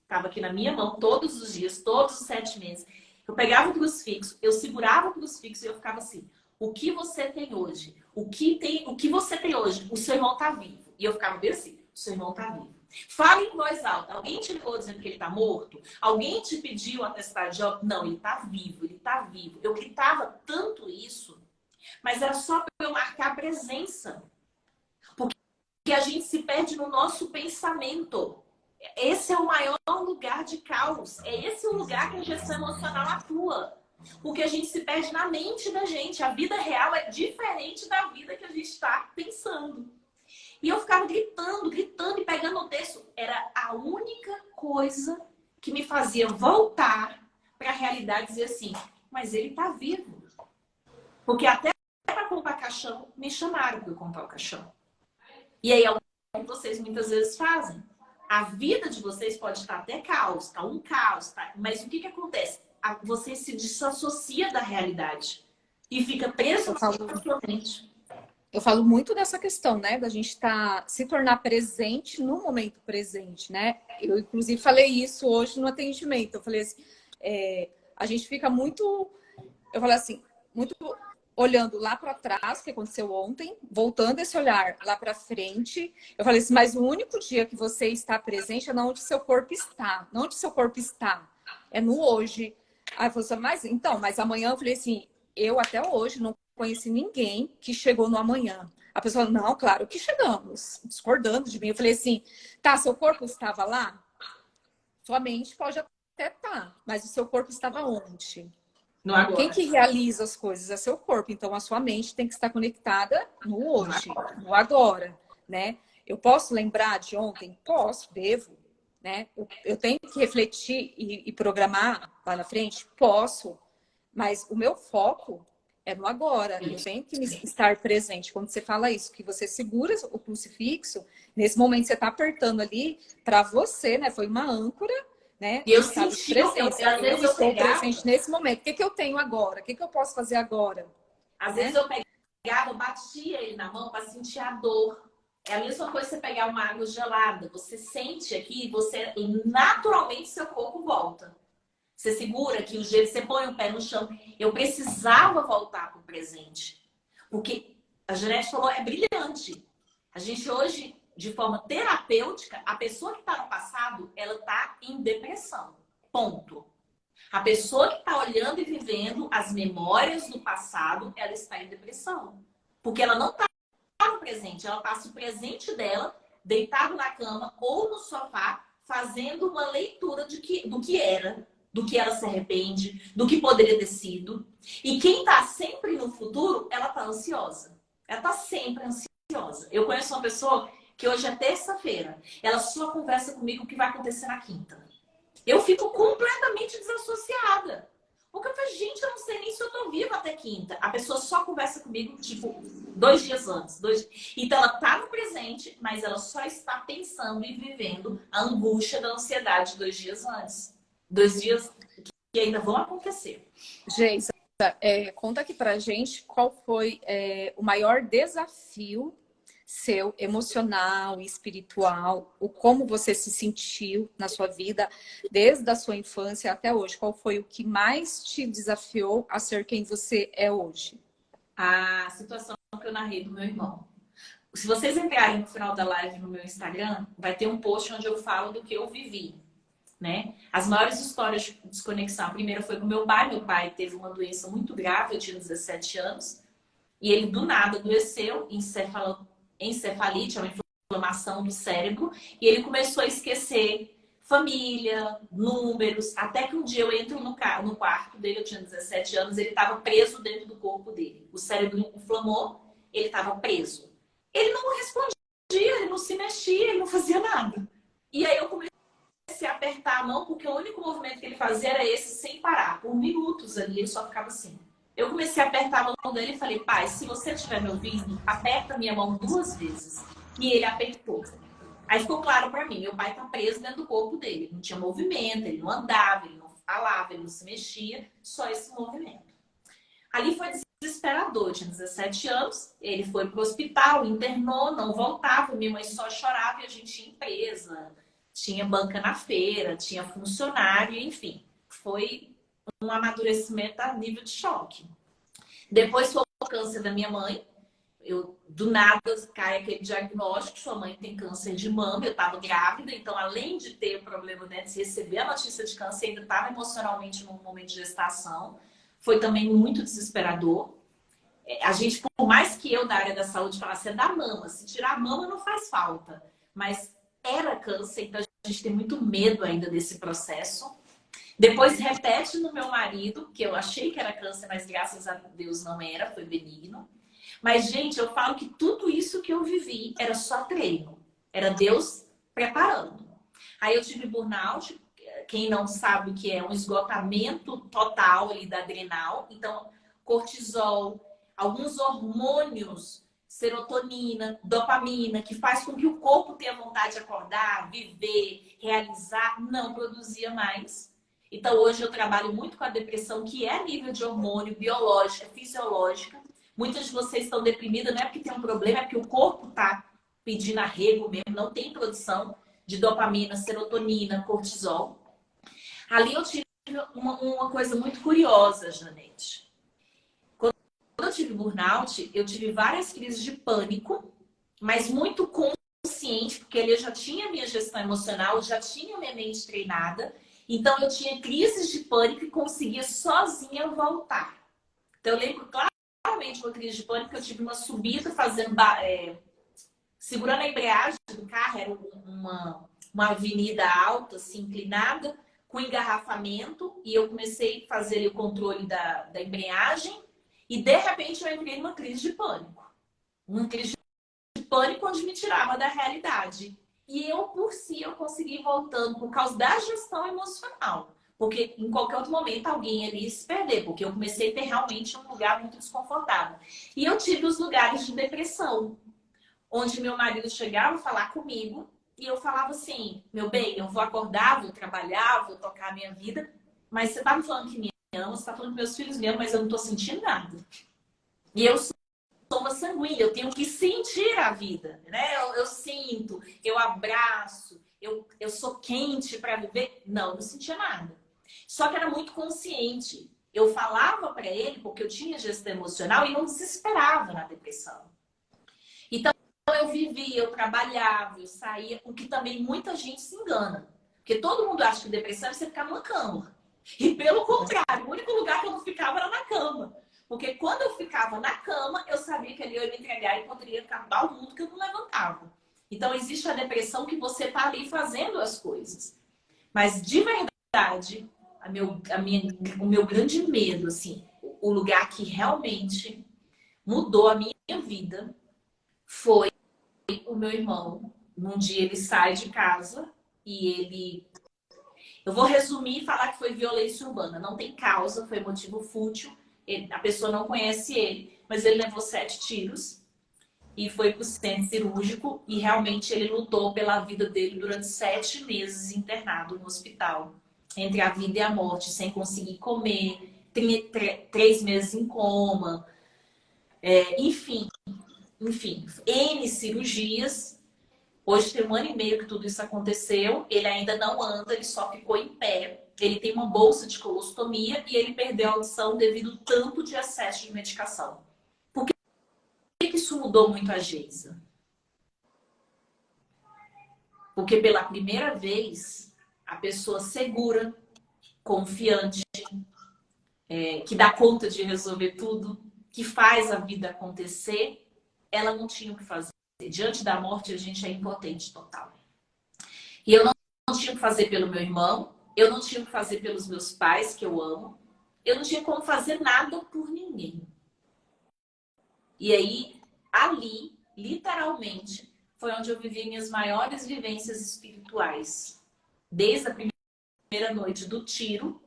tava aqui na minha mão todos os dias, todos os 7 meses. Eu pegava o crucifixo, eu segurava o crucifixo e eu ficava assim, o que você tem hoje? O que você tem hoje? O seu irmão tá vivo. E eu ficava bem assim, o seu irmão tá vivo. Fala em voz alta. Alguém te ligou dizendo que ele tá morto? Alguém te pediu um atestado de óbito? Não, ele tá vivo, ele tá vivo. Eu gritava tanto isso, mas era só para eu marcar a presença. Porque que a gente se perde no nosso pensamento. Esse é o maior lugar de caos. É esse o lugar que a gestão emocional atua. Porque a gente se perde na mente da gente. A vida real é diferente da vida que a gente está pensando. E eu ficava gritando, gritando e pegando o texto. Era a única coisa que me fazia voltar para a realidade e dizer assim, mas ele está vivo. Porque até para comprar caixão, me chamaram para eu comprar o caixão. E aí é o que vocês muitas vezes fazem. A vida de vocês pode estar até caos, tá um caos, tá? Mas o que acontece? Você se desassocia da realidade e fica preso na sua mente. Eu falo muito dessa questão, né? Da gente se tornar presente no momento presente, né? Eu, inclusive, falei isso hoje no atendimento. Eu falei assim, a gente fica muito... Eu falei assim, muito olhando lá para trás, o que aconteceu ontem, voltando esse olhar lá para frente. Eu falei assim, mas o único dia que você está presente é onde seu corpo está. Não onde seu corpo está, é no hoje. Aí eu falei assim, mas amanhã eu falei assim, eu até hoje não conheci ninguém que chegou no amanhã. A pessoa, não, claro que chegamos, discordando de mim. Eu falei assim, tá, seu corpo estava lá? Sua mente pode até estar, mas o seu corpo estava onde? No agora. Quem que realiza as coisas é seu corpo. Então, a sua mente tem que estar conectada no hoje, no agora, né? Eu posso lembrar de ontem? Posso, devo, né? Eu tenho que refletir e programar lá na frente? Posso. Mas o meu foco é no agora. Eu tenho que estar presente. Quando você fala isso, que você segura o crucifixo, nesse momento você está apertando ali para você, né? Foi uma âncora, né? E eu estado senti, de presença. às vezes eu estou pegava, presente nesse momento. O que eu tenho agora? O que eu posso fazer agora? às vezes eu pegava, batia ele na mão para sentir a dor. É a mesma coisa que você pegar uma água gelada. Você sente aqui, você naturalmente seu corpo volta. Você segura aqui o gelo, você põe o pé no chão. Eu precisava voltar para o presente. Porque a Janete falou, é brilhante. A gente hoje, de forma terapêutica, a pessoa que está no passado, ela está em depressão. Ponto. A pessoa que está olhando e vivendo as memórias do passado, ela está em depressão. Porque ela não está no presente. Ela passa o presente dela deitado na cama ou no sofá, fazendo uma leitura do que era, do que ela se arrepende, do que poderia ter sido. E quem está sempre no futuro, ela está ansiosa. Ela está sempre ansiosa. Eu conheço uma pessoa que hoje é terça-feira. Ela só conversa comigo o que vai acontecer na quinta. Eu fico completamente desassociada. Porque eu falei, gente, eu não sei nem se eu tô viva até quinta. A pessoa só conversa comigo, tipo, 2 dias antes. Então, ela tá no presente, mas ela só está pensando e vivendo a angústia da ansiedade 2 dias antes. 2 dias que ainda vão acontecer. Geisa, conta aqui pra gente qual foi o maior desafio seu, emocional e espiritual, o como você se sentiu na sua vida, desde a sua infância até hoje. Qual foi o que mais te desafiou a ser quem você é hoje? A situação que eu narrei do meu irmão. Se vocês entrarem no final da live no meu Instagram, vai ter um post onde eu falo do que eu vivi, né? As maiores histórias de desconexão. A primeira foi com meu pai. Meu pai teve uma doença muito grave, eu tinha 17 anos. E ele, do nada, adoeceu, encefalite, é uma inflamação do cérebro. E ele começou a esquecer família, números. Até que um dia eu entro no quarto dele, eu tinha 17 anos, ele estava preso dentro do corpo dele. O cérebro inflamou, ele estava preso. Ele não respondia, ele não se mexia, ele não fazia nada. E aí eu comecei a apertar a mão, porque o único movimento que ele fazia era esse, sem parar. Por minutos ali, ele só ficava assim. Eu comecei a apertar a mão dele e falei, pai, se você estiver me ouvindo, aperta a minha mão 2 vezes. E ele apertou. Aí ficou claro pra mim, meu pai tá preso dentro do corpo dele. Não tinha movimento, ele não andava, ele não falava, ele não se mexia, só esse movimento. Ali foi desesperador, tinha 17 anos, ele foi pro hospital, internou, não voltava, minha mãe só chorava e a gente tinha empresa, tinha banca na feira, tinha funcionário, enfim. Foi um amadurecimento a nível de choque. Depois foi o câncer da minha mãe. Do nada cai aquele diagnóstico, sua mãe tem câncer de mama, eu estava grávida, então além de ter o problema, né, de receber a notícia de câncer, ainda estava emocionalmente num momento de gestação. Foi também muito desesperador. A gente, por mais que eu da área da saúde falasse, é da mama, se tirar a mama não faz falta. Mas era câncer, então a gente tem muito medo ainda desse processo. Depois repete no meu marido, que eu achei que era câncer, mas graças a Deus não era, foi benigno. Mas, gente, eu falo que tudo isso que eu vivi era só treino. Era Deus preparando. Aí eu tive burnout, quem não sabe o que é um esgotamento total ali da adrenal. Então, cortisol, alguns hormônios, serotonina, dopamina, que faz com que o corpo tenha vontade de acordar, viver, realizar, não produzia mais. Então, hoje eu trabalho muito com a depressão, que é a nível de hormônio, biológica, fisiológica. Muitas de vocês estão deprimidas, não é porque tem um problema, é porque o corpo está pedindo arrego mesmo, não tem produção de dopamina, serotonina, cortisol. Ali eu tive uma coisa muito curiosa, Janete. Quando eu tive burnout, eu tive várias crises de pânico, mas muito consciente, porque ali eu já tinha minha gestão emocional, já tinha minha mente treinada. Então eu tinha crises de pânico e conseguia sozinha voltar. Então eu lembro claramente uma crise de pânico, eu tive uma subida fazendo segurando a embreagem do carro, era uma avenida alta, assim, inclinada, com engarrafamento, e eu comecei a fazer ali o controle da embreagem, e de repente eu entrei numa crise de pânico. Uma crise de pânico onde me tirava da realidade. E eu, por si, eu consegui ir voltando por causa da gestão emocional. Porque em qualquer outro momento alguém ali ia se perder, porque eu comecei a ter realmente um lugar muito desconfortável. E eu tive os lugares de depressão, onde meu marido chegava a falar comigo e eu falava assim, meu bem, eu vou acordar, vou trabalhar, vou tocar a minha vida, mas você tá me falando que me ama, você tá falando que meus filhos me amam, mas eu não tô sentindo nada. E eu sou uma sanguínea, eu tenho que sentir a vida, né? Eu sinto, eu abraço, eu sou quente para viver. Não sentia nada. Só que era muito consciente. Eu falava para ele, porque eu tinha gestão emocional e não desesperava na depressão. Então, eu vivia, eu trabalhava, eu saía, o que também muita gente se engana. Porque todo mundo acha que depressão é você ficar numa cama. E pelo contrário, o único lugar que eu não ficava era na cama. Porque quando eu ficava na cama, eu sabia que ali eu ia me entregar e poderia acabar o mundo que eu não levantava. Então, existe a depressão que você está ali fazendo as coisas. Mas, de verdade, o meu grande medo, assim, o lugar que realmente mudou a minha vida foi o meu irmão. Num dia ele sai de casa e ele... Eu vou resumir e falar que foi violência urbana. Não tem causa, foi motivo fútil. A pessoa não conhece ele, mas ele levou 7 tiros e foi para o centro cirúrgico e realmente ele lutou pela vida dele durante 7 meses internado no hospital. Entre a vida e a morte, sem conseguir comer, 3 meses em coma, enfim, N cirurgias. Hoje tem 1 ano e meio que tudo isso aconteceu. Ele ainda não anda, ele só ficou em pé. Ele tem uma bolsa de colostomia e ele perdeu a audição devido ao tanto de excesso de medicação. Por que isso mudou muito a Geisa? Porque pela primeira vez, a pessoa segura, confiante, que dá conta de resolver tudo, que faz a vida acontecer, ela não tinha o que fazer. Diante da morte, a gente é impotente total. E eu não tinha o que fazer pelo meu irmão, eu não tinha o que fazer pelos meus pais, que eu amo, eu não tinha como fazer nada por ninguém. E aí, ali, literalmente, foi onde eu vivi minhas maiores vivências espirituais. Desde a primeira noite do tiro,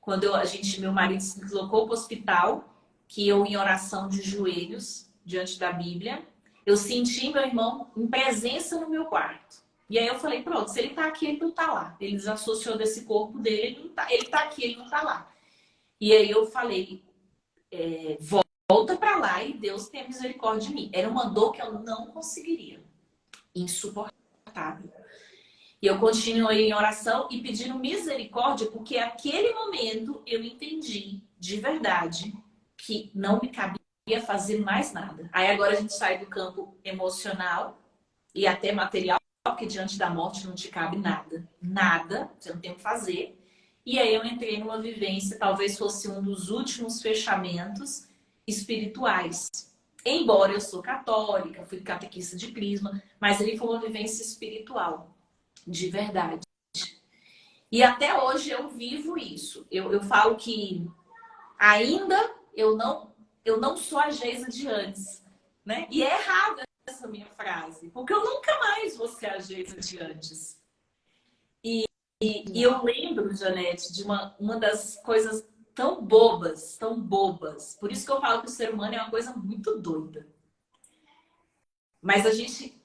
quando meu marido se deslocou para o hospital, que eu em oração de joelhos, diante da Bíblia, eu senti meu irmão em presença no meu quarto. E aí eu falei, pronto, se ele tá aqui, ele não tá lá. Ele desassociou desse corpo dele, ele tá aqui, ele não tá lá. E aí eu falei, volta para lá e Deus tenha misericórdia de mim. Era uma dor que eu não conseguiria. Insuportável. E eu continuei em oração e pedindo misericórdia, porque naquele momento eu entendi de verdade que não me cabia fazer mais nada. Aí agora a gente sai do campo emocional e até material, porque diante da morte não te cabe nada. Nada, você não tem o que fazer. E aí eu entrei numa vivência, talvez fosse um dos últimos fechamentos, espirituais. Embora eu sou católica, fui catequista de crisma, mas ali foi uma vivência espiritual, de verdade. E até hoje eu vivo isso. Eu falo que ainda eu não sou a Geisa de antes, né? E é errada essa minha frase, porque eu nunca mais vou ser a Geisa de antes. E eu lembro, Janete, de uma das coisas tão bobas, tão bobas. Por isso que eu falo que o ser humano é uma coisa muito doida. Mas a gente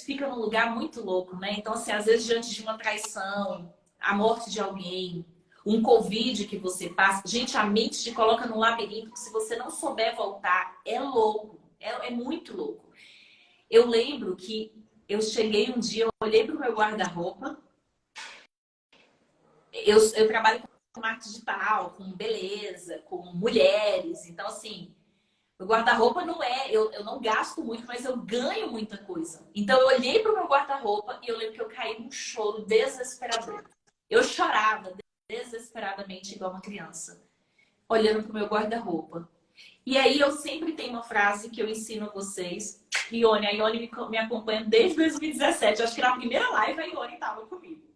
fica num lugar muito louco, né? Então, assim, às vezes diante de uma traição, a morte de alguém, um Covid que você passa, gente, a mente te coloca num labirinto que se você não souber voltar, é louco. É muito louco. Eu lembro que eu cheguei um dia, eu olhei pro meu guarda-roupa. Eu trabalho com marketing digital, com beleza, com mulheres. Então, assim, o guarda-roupa não é... Eu não gasto muito, mas eu ganho muita coisa. Então, eu olhei para o meu guarda-roupa e eu lembro que eu caí num choro desesperador. Eu chorava desesperadamente, igual uma criança, olhando para o meu guarda-roupa. E aí, eu sempre tenho uma frase que eu ensino a vocês. Ione, a Ione me acompanha desde 2017. Acho que na primeira live a Ione estava comigo.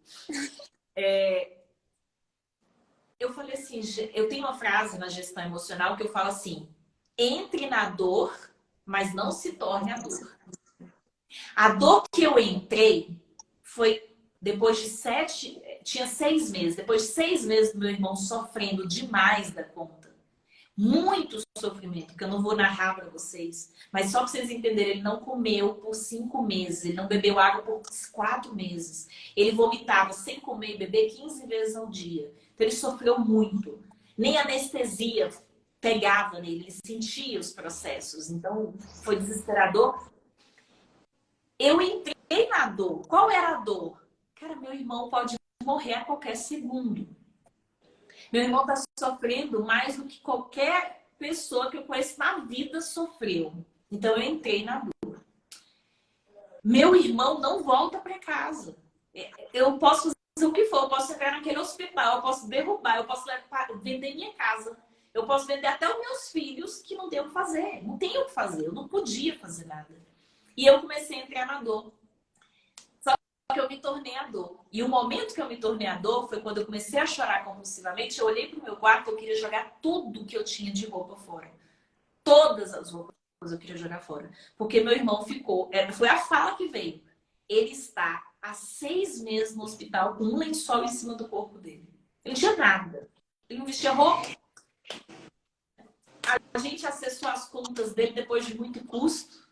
Eu falei assim, eu tenho uma frase na gestão emocional que eu falo assim: entre na dor, mas não se torne a dor. A dor que eu entrei foi depois de tinha 6 meses. Depois de 6 meses do meu irmão sofrendo demais da conta. Muito sofrimento, que eu não vou narrar para vocês. Mas só para vocês entenderem, ele não comeu por 5 meses. Ele não bebeu água por 4 meses. Ele vomitava sem comer e beber 15 vezes ao dia. Então ele sofreu muito. Nem anestesia pegava nele, ele sentia os processos. Então foi desesperador. Eu entrei na dor. Qual era a dor? Cara, meu irmão pode morrer a qualquer segundo. Meu irmão está sofrendo mais do que qualquer pessoa que eu conheço na vida sofreu. Então eu entrei na dor. Meu irmão não volta para casa. Eu posso fazer o que for, eu posso entrar naquele hospital, eu posso derrubar, eu posso vender minha casa, eu posso vender até os meus filhos que não tem o que fazer. Não tem o que fazer, eu não podia fazer nada. E eu comecei a entrar na dor. Só que eu me tornei a dor. E o momento que eu me tornei a dor foi quando eu comecei a chorar compulsivamente. Eu olhei pro meu quarto, eu queria jogar tudo que eu tinha de roupa fora. Todas as roupas eu queria jogar fora. Porque meu irmão ficou... Foi a fala que veio. Ele está há 6 meses no hospital com um lençol em cima do corpo dele. Ele não tinha nada. Ele não vestia roupa. A gente acessou as contas dele depois de muito custo.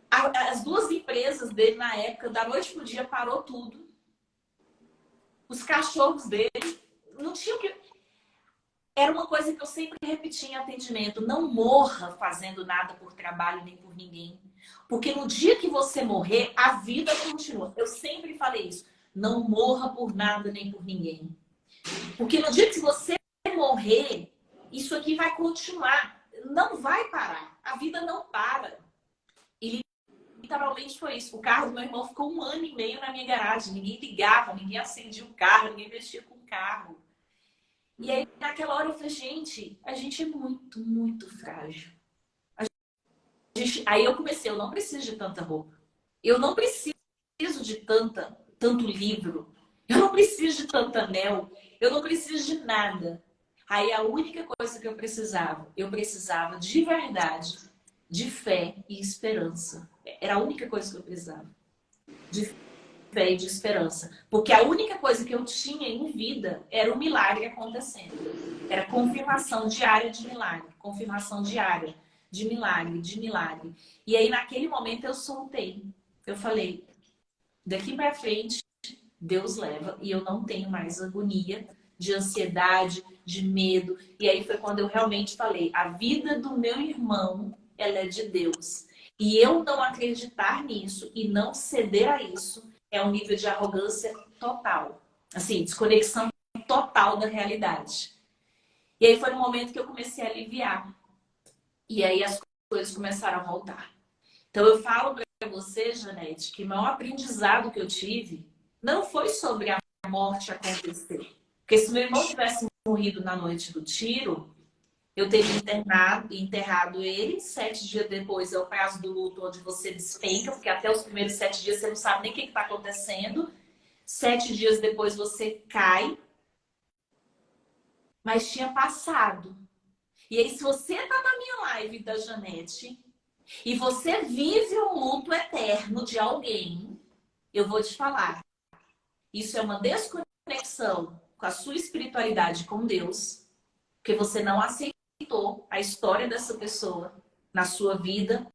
As 2 empresas dele na época, da noite pro dia, parou tudo. Os cachorros dele não tinham que... Era uma coisa que eu sempre repetia em atendimento: não morra fazendo nada por trabalho nem por ninguém. Porque no dia que você morrer, a vida continua. Eu sempre falei isso: não morra por nada nem por ninguém. Porque no dia que você morrer, isso aqui vai continuar. Não vai parar. A vida não para. E literalmente foi isso. O carro do meu irmão ficou 1 ano e meio na minha garagem. Ninguém ligava, ninguém acendia o carro, ninguém mexia com o carro. E aí, naquela hora, eu falei, gente, a gente é muito, muito frágil. Aí eu comecei, eu não preciso de tanta roupa. Eu não preciso de tanto livro. Eu não preciso de tanto anel. Eu não preciso de nada. Aí a única coisa que eu precisava de verdade, de fé e esperança. Era a única coisa que eu precisava. De fé e de esperança. Porque a única coisa que eu tinha em vida era o milagre acontecendo. Era confirmação diária de milagre. Confirmação diária de milagre, de milagre. E aí, naquele momento, eu soltei. Eu falei, daqui pra frente, Deus leva. E eu não tenho mais agonia, de ansiedade, de medo. E aí foi quando eu realmente falei, a vida do meu irmão, ela é de Deus. E eu não acreditar nisso e não ceder a isso é um nível de arrogância total. Assim, desconexão total da realidade. E aí foi no momento que eu comecei a aliviar. E aí as coisas começaram a voltar. Então eu falo para você, Janete, que o maior aprendizado que eu tive não foi sobre a morte acontecer. Porque se meu irmão tivesse morrido na noite do tiro, Eu teria enterrado ele, 7 dias depois é o prazo do luto onde você despenca, porque até os primeiros 7 dias você não sabe nem o que está acontecendo. 7 dias depois você cai, mas tinha passado. E aí, se você tá na minha live da Janete e você vive um luto eterno de alguém, eu vou te falar. Isso é uma desconexão com a sua espiritualidade com Deus, porque você não aceitou a história dessa pessoa na sua vida.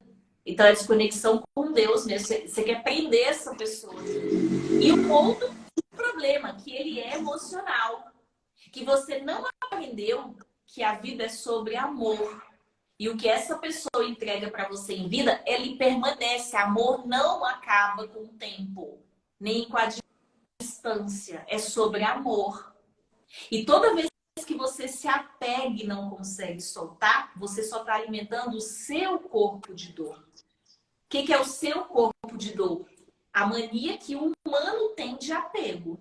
Então, é desconexão com Deus mesmo. Você quer prender essa pessoa. E o outro problema, que ele é emocional, que você não aprendeu que a vida é sobre amor. E o que essa pessoa entrega para você em vida, ele permanece. Amor não acaba com o tempo, nem com a distância. É sobre amor. E toda vez que você se apega e não consegue soltar, você só está alimentando o seu corpo de dor. O que é o seu corpo de dor? A mania que o humano tem de apego.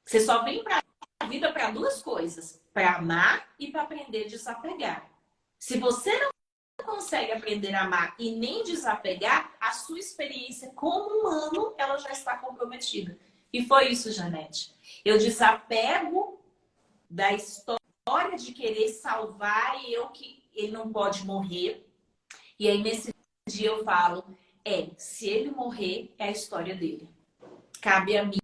Você só vem para a vida para duas coisas: para amar e para aprender a desapegar. Se você não consegue aprender a amar e nem desapegar, a sua experiência como humano, ela já está comprometida. E foi isso, Janete. Eu desapego da história de querer salvar e eu que ele não pode morrer. E aí, nesse dia, eu falo, se ele morrer, é a história dele. Cabe a mim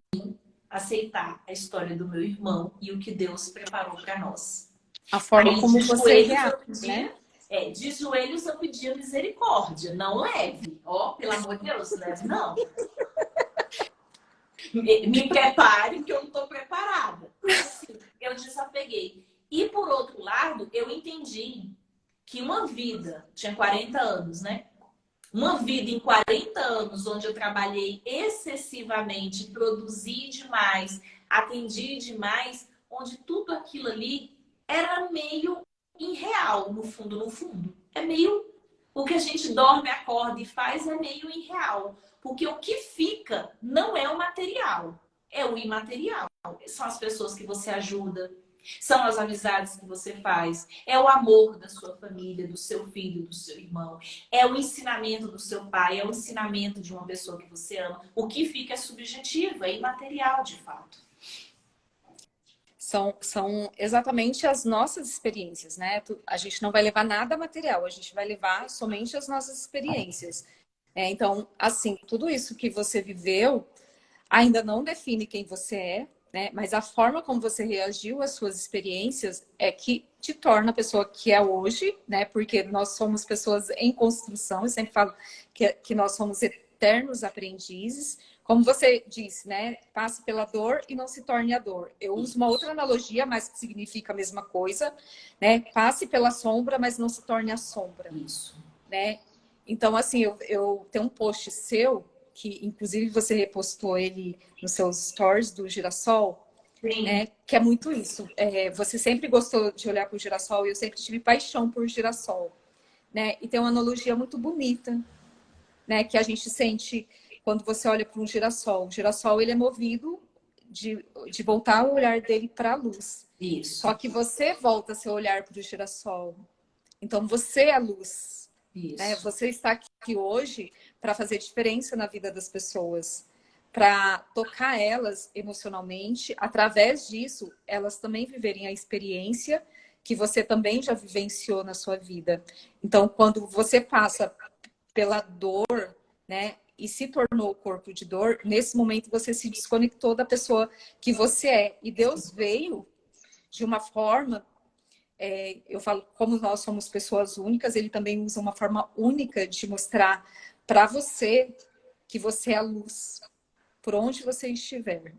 aceitar a história do meu irmão e o que Deus preparou para nós. A forma aí, como você reage, né? De joelhos eu pedia misericórdia, não leve. Ó, pelo amor de Deus, leve não. Me prepare, que eu não estou preparada. Assim, eu desapeguei. E por outro lado, eu entendi que uma vida, tinha 40 anos, né? Uma vida em 40 anos, onde eu trabalhei excessivamente, produzi demais, atendi demais, onde tudo aquilo ali era meio irreal, no fundo, no fundo. É meio... O que a gente dorme, acorda e faz é meio irreal. Porque o que fica não é o material, é o imaterial. São as pessoas que você ajuda, são as amizades que você faz, é o amor da sua família, do seu filho, do seu irmão, é o ensinamento do seu pai, é o ensinamento de uma pessoa que você ama. O que fica é subjetivo, é imaterial de fato. São exatamente as nossas experiências, né? A gente não vai levar nada material, a gente vai levar somente as nossas experiências. Então, assim, tudo isso que você viveu ainda não define quem você é, né? Mas a forma como você reagiu às suas experiências é que te torna a pessoa que é hoje, né? Porque nós somos pessoas em construção, eu sempre falo que nós somos eternos aprendizes. Como você disse, né? Passe pela dor e não se torne a dor. Eu uso uma outra analogia, mas que significa a mesma coisa, né? Passe pela sombra, mas não se torne a sombra. Isso. Né? Então, assim, eu tenho um post seu, que inclusive você repostou ele nos seus stories do girassol, né? Que é muito isso. Você sempre gostou de olhar para o girassol e eu sempre tive paixão por girassol, né? E tem uma analogia muito bonita, né? Que a gente sente quando você olha para um girassol. O girassol, ele é movido de voltar o olhar dele para a luz. Isso. Só que você volta seu olhar para o girassol. Então, você é a luz. Né? Você está aqui hoje para fazer diferença na vida das pessoas, para tocar elas emocionalmente. Através disso, elas também viverem a experiência que você também já vivenciou na sua vida. Então, quando você passa pela dor, né, e se tornou o corpo de dor, nesse momento você se desconectou da pessoa que você é. E Deus veio de uma forma... eu falo, como nós somos pessoas únicas, ele também usa uma forma única de mostrar para você que você é a luz, por onde você estiver.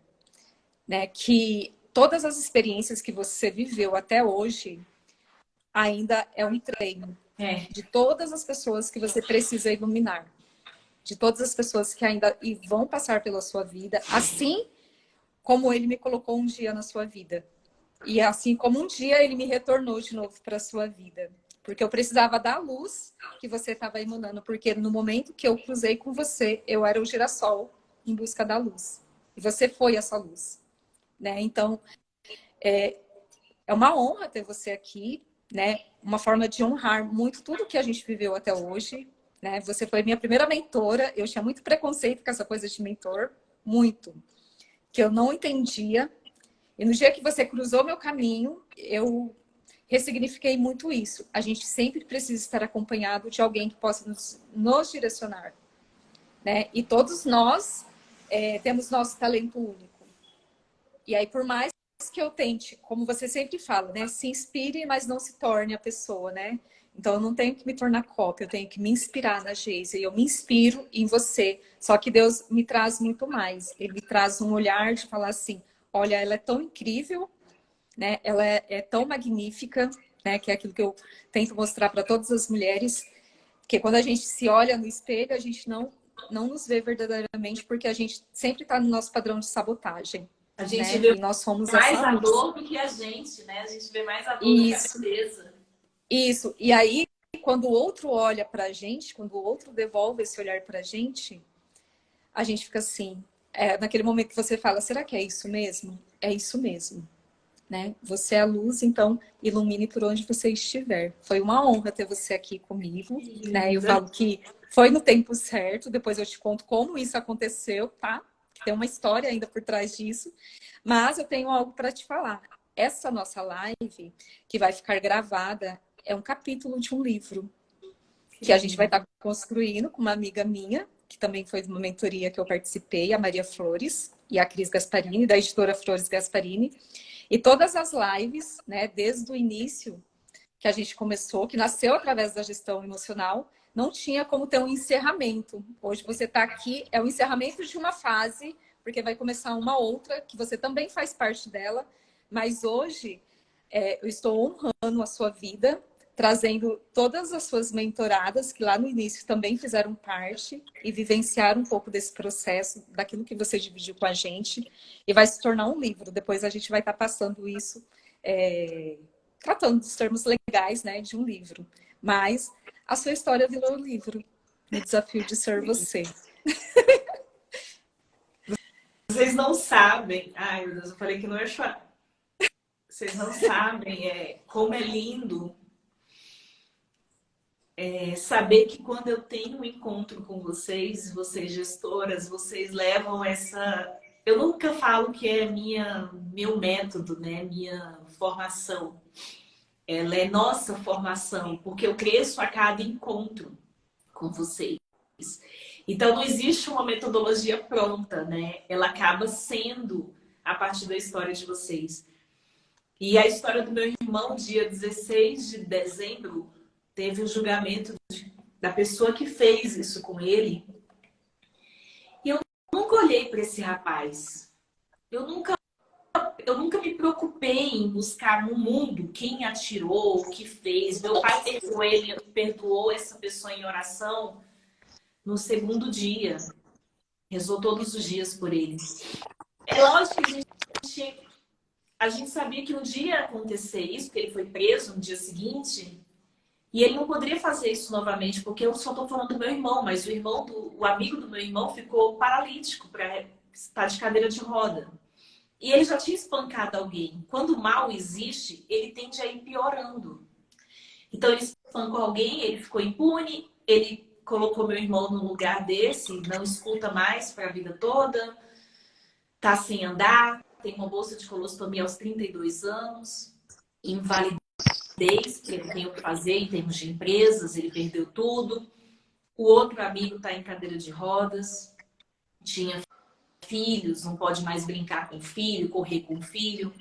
Né? Que todas as experiências que você viveu até hoje ainda é um treino. De todas as pessoas que você precisa iluminar. De todas as pessoas que ainda vão passar pela sua vida, assim como ele me colocou um dia na sua vida. E assim como um dia ele me retornou de novo para a sua vida. Porque eu precisava da luz que você estava emanando. Porque no momento que eu cruzei com você, eu era o girassol em busca da luz. E você foi essa luz. Né? Então, é uma honra ter você aqui. né? Uma forma de honrar muito tudo que a gente viveu até hoje, né? Você foi minha primeira mentora. Eu tinha muito preconceito com essa coisa de mentor, muito, que eu não entendia. E no dia que você cruzou meu caminho, eu ressignifiquei muito isso. A gente sempre precisa estar acompanhado de alguém que possa nos direcionar, né? E todos nós temos nosso talento único. E aí, por mais que eu tente, como você sempre fala, né? Se inspire, mas não se torne a pessoa, né? Então, eu não tenho que me tornar cópia, eu tenho que me inspirar na Geisa. E eu me inspiro em você. Só que Deus me traz muito mais. Ele me traz um olhar de falar assim, olha, ela é tão incrível, né? Ela é tão magnífica, né? Que é aquilo que eu tento mostrar para todas as mulheres, que quando a gente se olha no espelho, a gente não nos vê verdadeiramente, porque a gente sempre está no nosso padrão de sabotagem, A gente né? vê E nós somos mais essa a luz. dor do que a gente, né? A gente vê mais a dor do que a Isso, beleza. isso. E aí, quando o outro olha para a gente, quando o outro devolve esse olhar para a gente fica assim, naquele momento que você fala, será que é isso mesmo? É isso mesmo. Né? Você é a luz, então ilumine por onde você estiver. Foi uma honra ter você aqui comigo, né? Eu falo que foi no tempo certo, depois eu te conto como isso aconteceu, tá? Tem uma história ainda por trás disso, mas eu tenho algo para te falar. Essa nossa live, que vai ficar gravada, é um capítulo de um livro que a gente vai estar construindo com uma amiga minha, que também foi de uma mentoria que eu participei, a Maria Flores, e a Cris Gasparini, da editora Flores Gasparini. E todas as lives, né, desde o início que a gente começou, que nasceu através da gestão emocional, não tinha como ter um encerramento. Hoje você está aqui, é o encerramento de uma fase, porque vai começar uma outra, que você também faz parte dela, mas hoje eu estou honrando a sua vida, trazendo todas as suas mentoradas, que lá no início também fizeram parte e vivenciaram um pouco desse processo, daquilo que você dividiu com a gente, e vai se tornar um livro. Depois a gente vai estar passando isso, tratando dos termos legais, né, de um livro. Mas a sua história virou livro, no desafio de ser você. Vocês não sabem. Ai, meu Deus, eu falei que não ia chorar. Vocês não sabem como é lindo saber que quando eu tenho um encontro com vocês, vocês gestoras, vocês levam essa. Eu nunca falo que é meu método, né? Minha formação. Ela é nossa formação, porque eu cresço a cada encontro com vocês. Então não existe uma metodologia pronta, né? Ela acaba sendo a partir da história de vocês. E a história do meu irmão, dia 16 de dezembro, teve o julgamento da pessoa que fez isso com ele. E eu nunca olhei para esse rapaz. Eu nunca me preocupei em buscar no mundo quem atirou, o que fez. Meu pai perdoou essa pessoa em oração no segundo dia. Rezou todos os dias por ele. É lógico que a gente sabia que um dia ia acontecer isso, porque ele foi preso no dia seguinte. E ele não poderia fazer isso novamente, porque eu só estou falando do meu irmão, mas o amigo do meu irmão ficou paralítico para estar de cadeira de roda. E ele já tinha espancado alguém. Quando o mal existe, ele tende a ir piorando. Então ele espancou alguém, ele ficou impune, ele colocou meu irmão num lugar desse, não escuta mais para a vida toda, tá sem andar, tem uma bolsa de colostomia aos 32 anos, invalidez, que ele tem o que fazer em termos de empresas, ele perdeu tudo. O outro amigo está em cadeira de rodas, tinha filhos, não pode mais brincar com o filho, correr com o filho.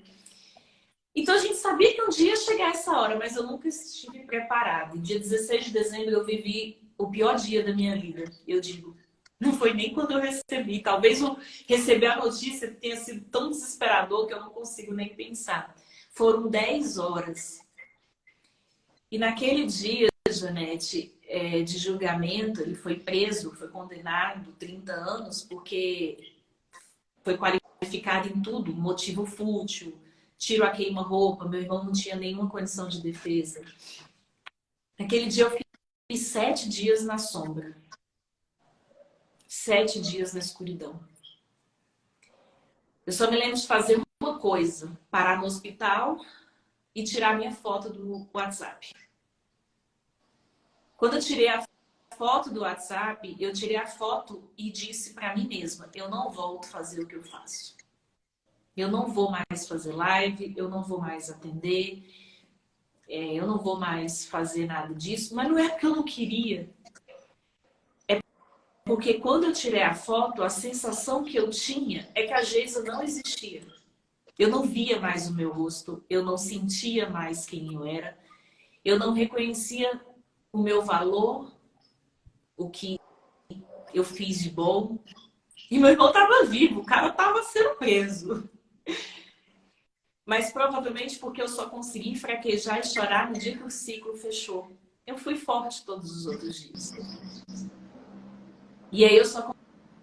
Então a gente sabia que um dia ia chegar essa hora, mas eu nunca estive preparada. E dia 16 de dezembro eu vivi o pior dia da minha vida, eu digo. Não foi nem quando eu recebi. Talvez eu receber a notícia tenha sido tão desesperador que eu não consigo nem pensar. Foram 10 horas. E naquele dia, Janete, de julgamento, ele foi preso, foi condenado 30 anos, porque foi qualificado em tudo, motivo fútil, tiro a queima-roupa, meu irmão não tinha nenhuma condição de defesa. Naquele dia eu fiquei 7 dias na sombra. 7 dias na escuridão. Eu só me lembro de fazer uma coisa, parar no hospital e tirar minha foto do WhatsApp. Quando eu tirei a foto do WhatsApp, eu tirei a foto e disse para mim mesma, eu não volto a fazer o que eu faço. Eu não vou mais fazer live, eu não vou mais atender, eu não vou mais fazer nada disso, mas não é porque eu não queria. É porque quando eu tirei a foto, a sensação que eu tinha é que a Geisa não existia. Eu não via mais o meu rosto, eu não sentia mais quem eu era, eu não reconhecia o meu valor, o que eu fiz de bom. E meu irmão estava vivo, o cara estava sendo preso. Mas provavelmente porque eu só consegui fraquejar e chorar no dia que o ciclo fechou. Eu fui forte todos os outros dias. E aí eu só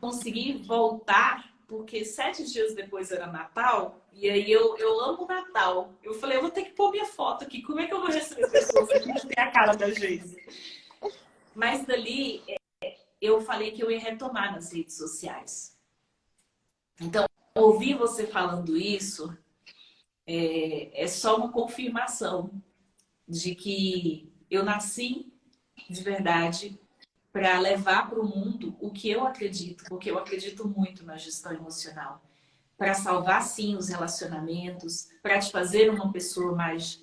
consegui voltar porque 7 dias depois era Natal. E aí eu amo o Natal. Eu falei, eu vou ter que pôr minha foto aqui. Como é que eu vou receber pessoas que não tem a cara da Geisa? Mas dali eu falei que eu ia retomar nas redes sociais. Então, ouvir você falando isso é só uma confirmação de que eu nasci de verdade para levar para o mundo o que eu acredito, porque eu acredito muito na gestão emocional. Para salvar, sim, os relacionamentos, para te fazer uma pessoa mais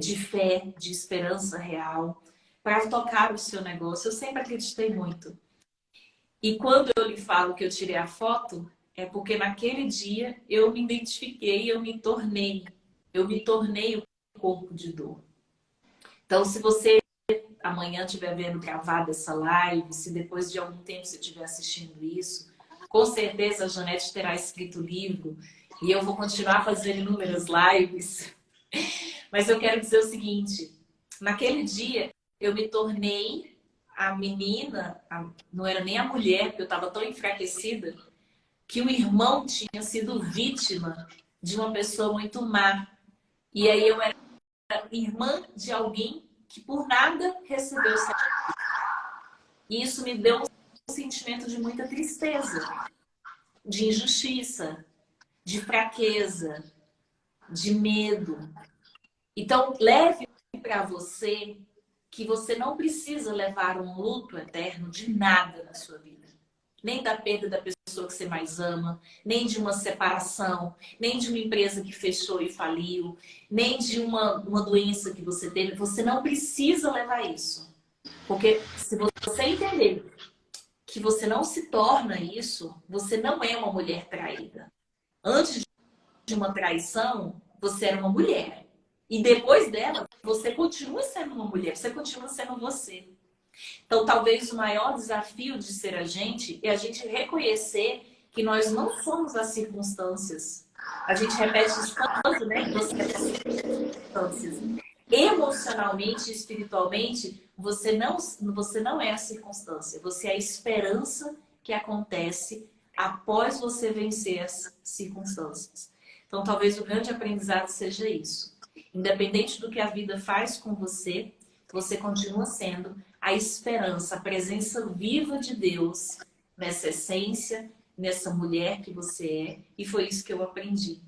de fé, de esperança real, para tocar o seu negócio. Eu sempre acreditei muito. E quando eu lhe falo que eu tirei a foto, é porque naquele dia eu me identifiquei, eu me tornei o corpo de dor. Então, se você amanhã estiver vendo gravada essa live, se depois de algum tempo você estiver assistindo isso, com certeza a Janete terá escrito o livro e eu vou continuar fazendo inúmeras lives. Mas eu quero dizer o seguinte, naquele dia eu me tornei a menina, não era nem a mulher, porque eu estava tão enfraquecida, que o irmão tinha sido vítima de uma pessoa muito má. E aí eu era irmã de alguém que por nada recebeu o sacrifício. E isso me deu um sentimento de muita tristeza, de injustiça, de fraqueza, de medo. Então, leve para você que você não precisa levar um luto eterno de nada na sua vida. Nem da perda da pessoa que você mais ama, nem de uma separação, nem de uma empresa que fechou e faliu, nem de uma doença que você teve. Você não precisa levar isso. Porque se você entender que você não se torna isso, você não é uma mulher traída. Antes de uma traição, você era uma mulher. E depois dela, você continua sendo uma mulher, você continua sendo você. Então, talvez o maior desafio de ser a gente é a gente reconhecer que nós não somos as circunstâncias. A gente repete isso tanto, né? Que você é as circunstâncias. Emocionalmente, espiritualmente, você não é a circunstância. Você é a esperança que acontece após você vencer as circunstâncias. Então, talvez o grande aprendizado seja isso. Independente do que a vida faz com você, você continua sendo a esperança, a presença viva de Deus nessa essência, nessa mulher que você é. E foi isso que eu aprendi.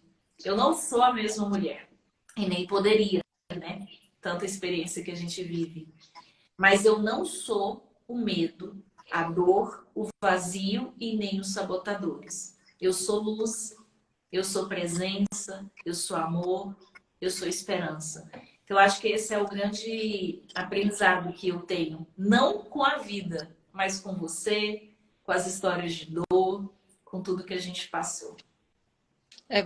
Eu não sou a mesma mulher. E nem poderia, né? Tanta experiência que a gente vive. Mas eu não sou o medo, a dor, o vazio e nem os sabotadores. Eu sou luz, eu sou presença, eu sou amor, eu sou esperança. Então, eu acho que esse é o grande aprendizado que eu tenho. Não com a vida, mas com você, com as histórias de dor, com tudo que a gente passou.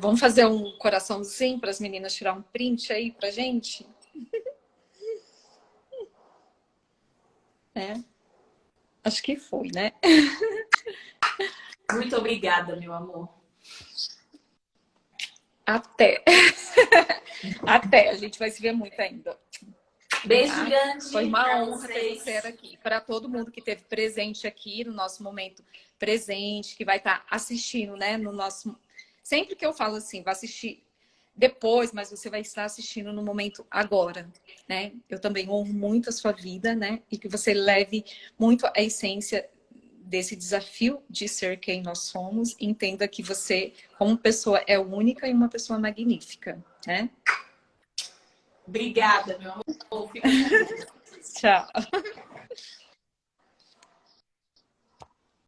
Vamos fazer um coraçãozinho para as meninas tirar um print aí pra gente? Acho que foi, né? Muito obrigada, meu amor. Até. Até. A gente vai se ver muito ainda. Beijo grande. Foi uma honra ter você aqui. Para todo mundo que esteve presente aqui no nosso momento presente, que vai estar assistindo, né? No nosso. Sempre que eu falo assim, vai assistir depois, mas você vai estar assistindo no momento agora, né? Eu também honro muito a sua vida, né? E que você leve muito a essência desse desafio de ser quem nós somos. Entenda que você, como pessoa, é única e uma pessoa magnífica, né? Obrigada, meu amor. Fica com Deus. Tchau.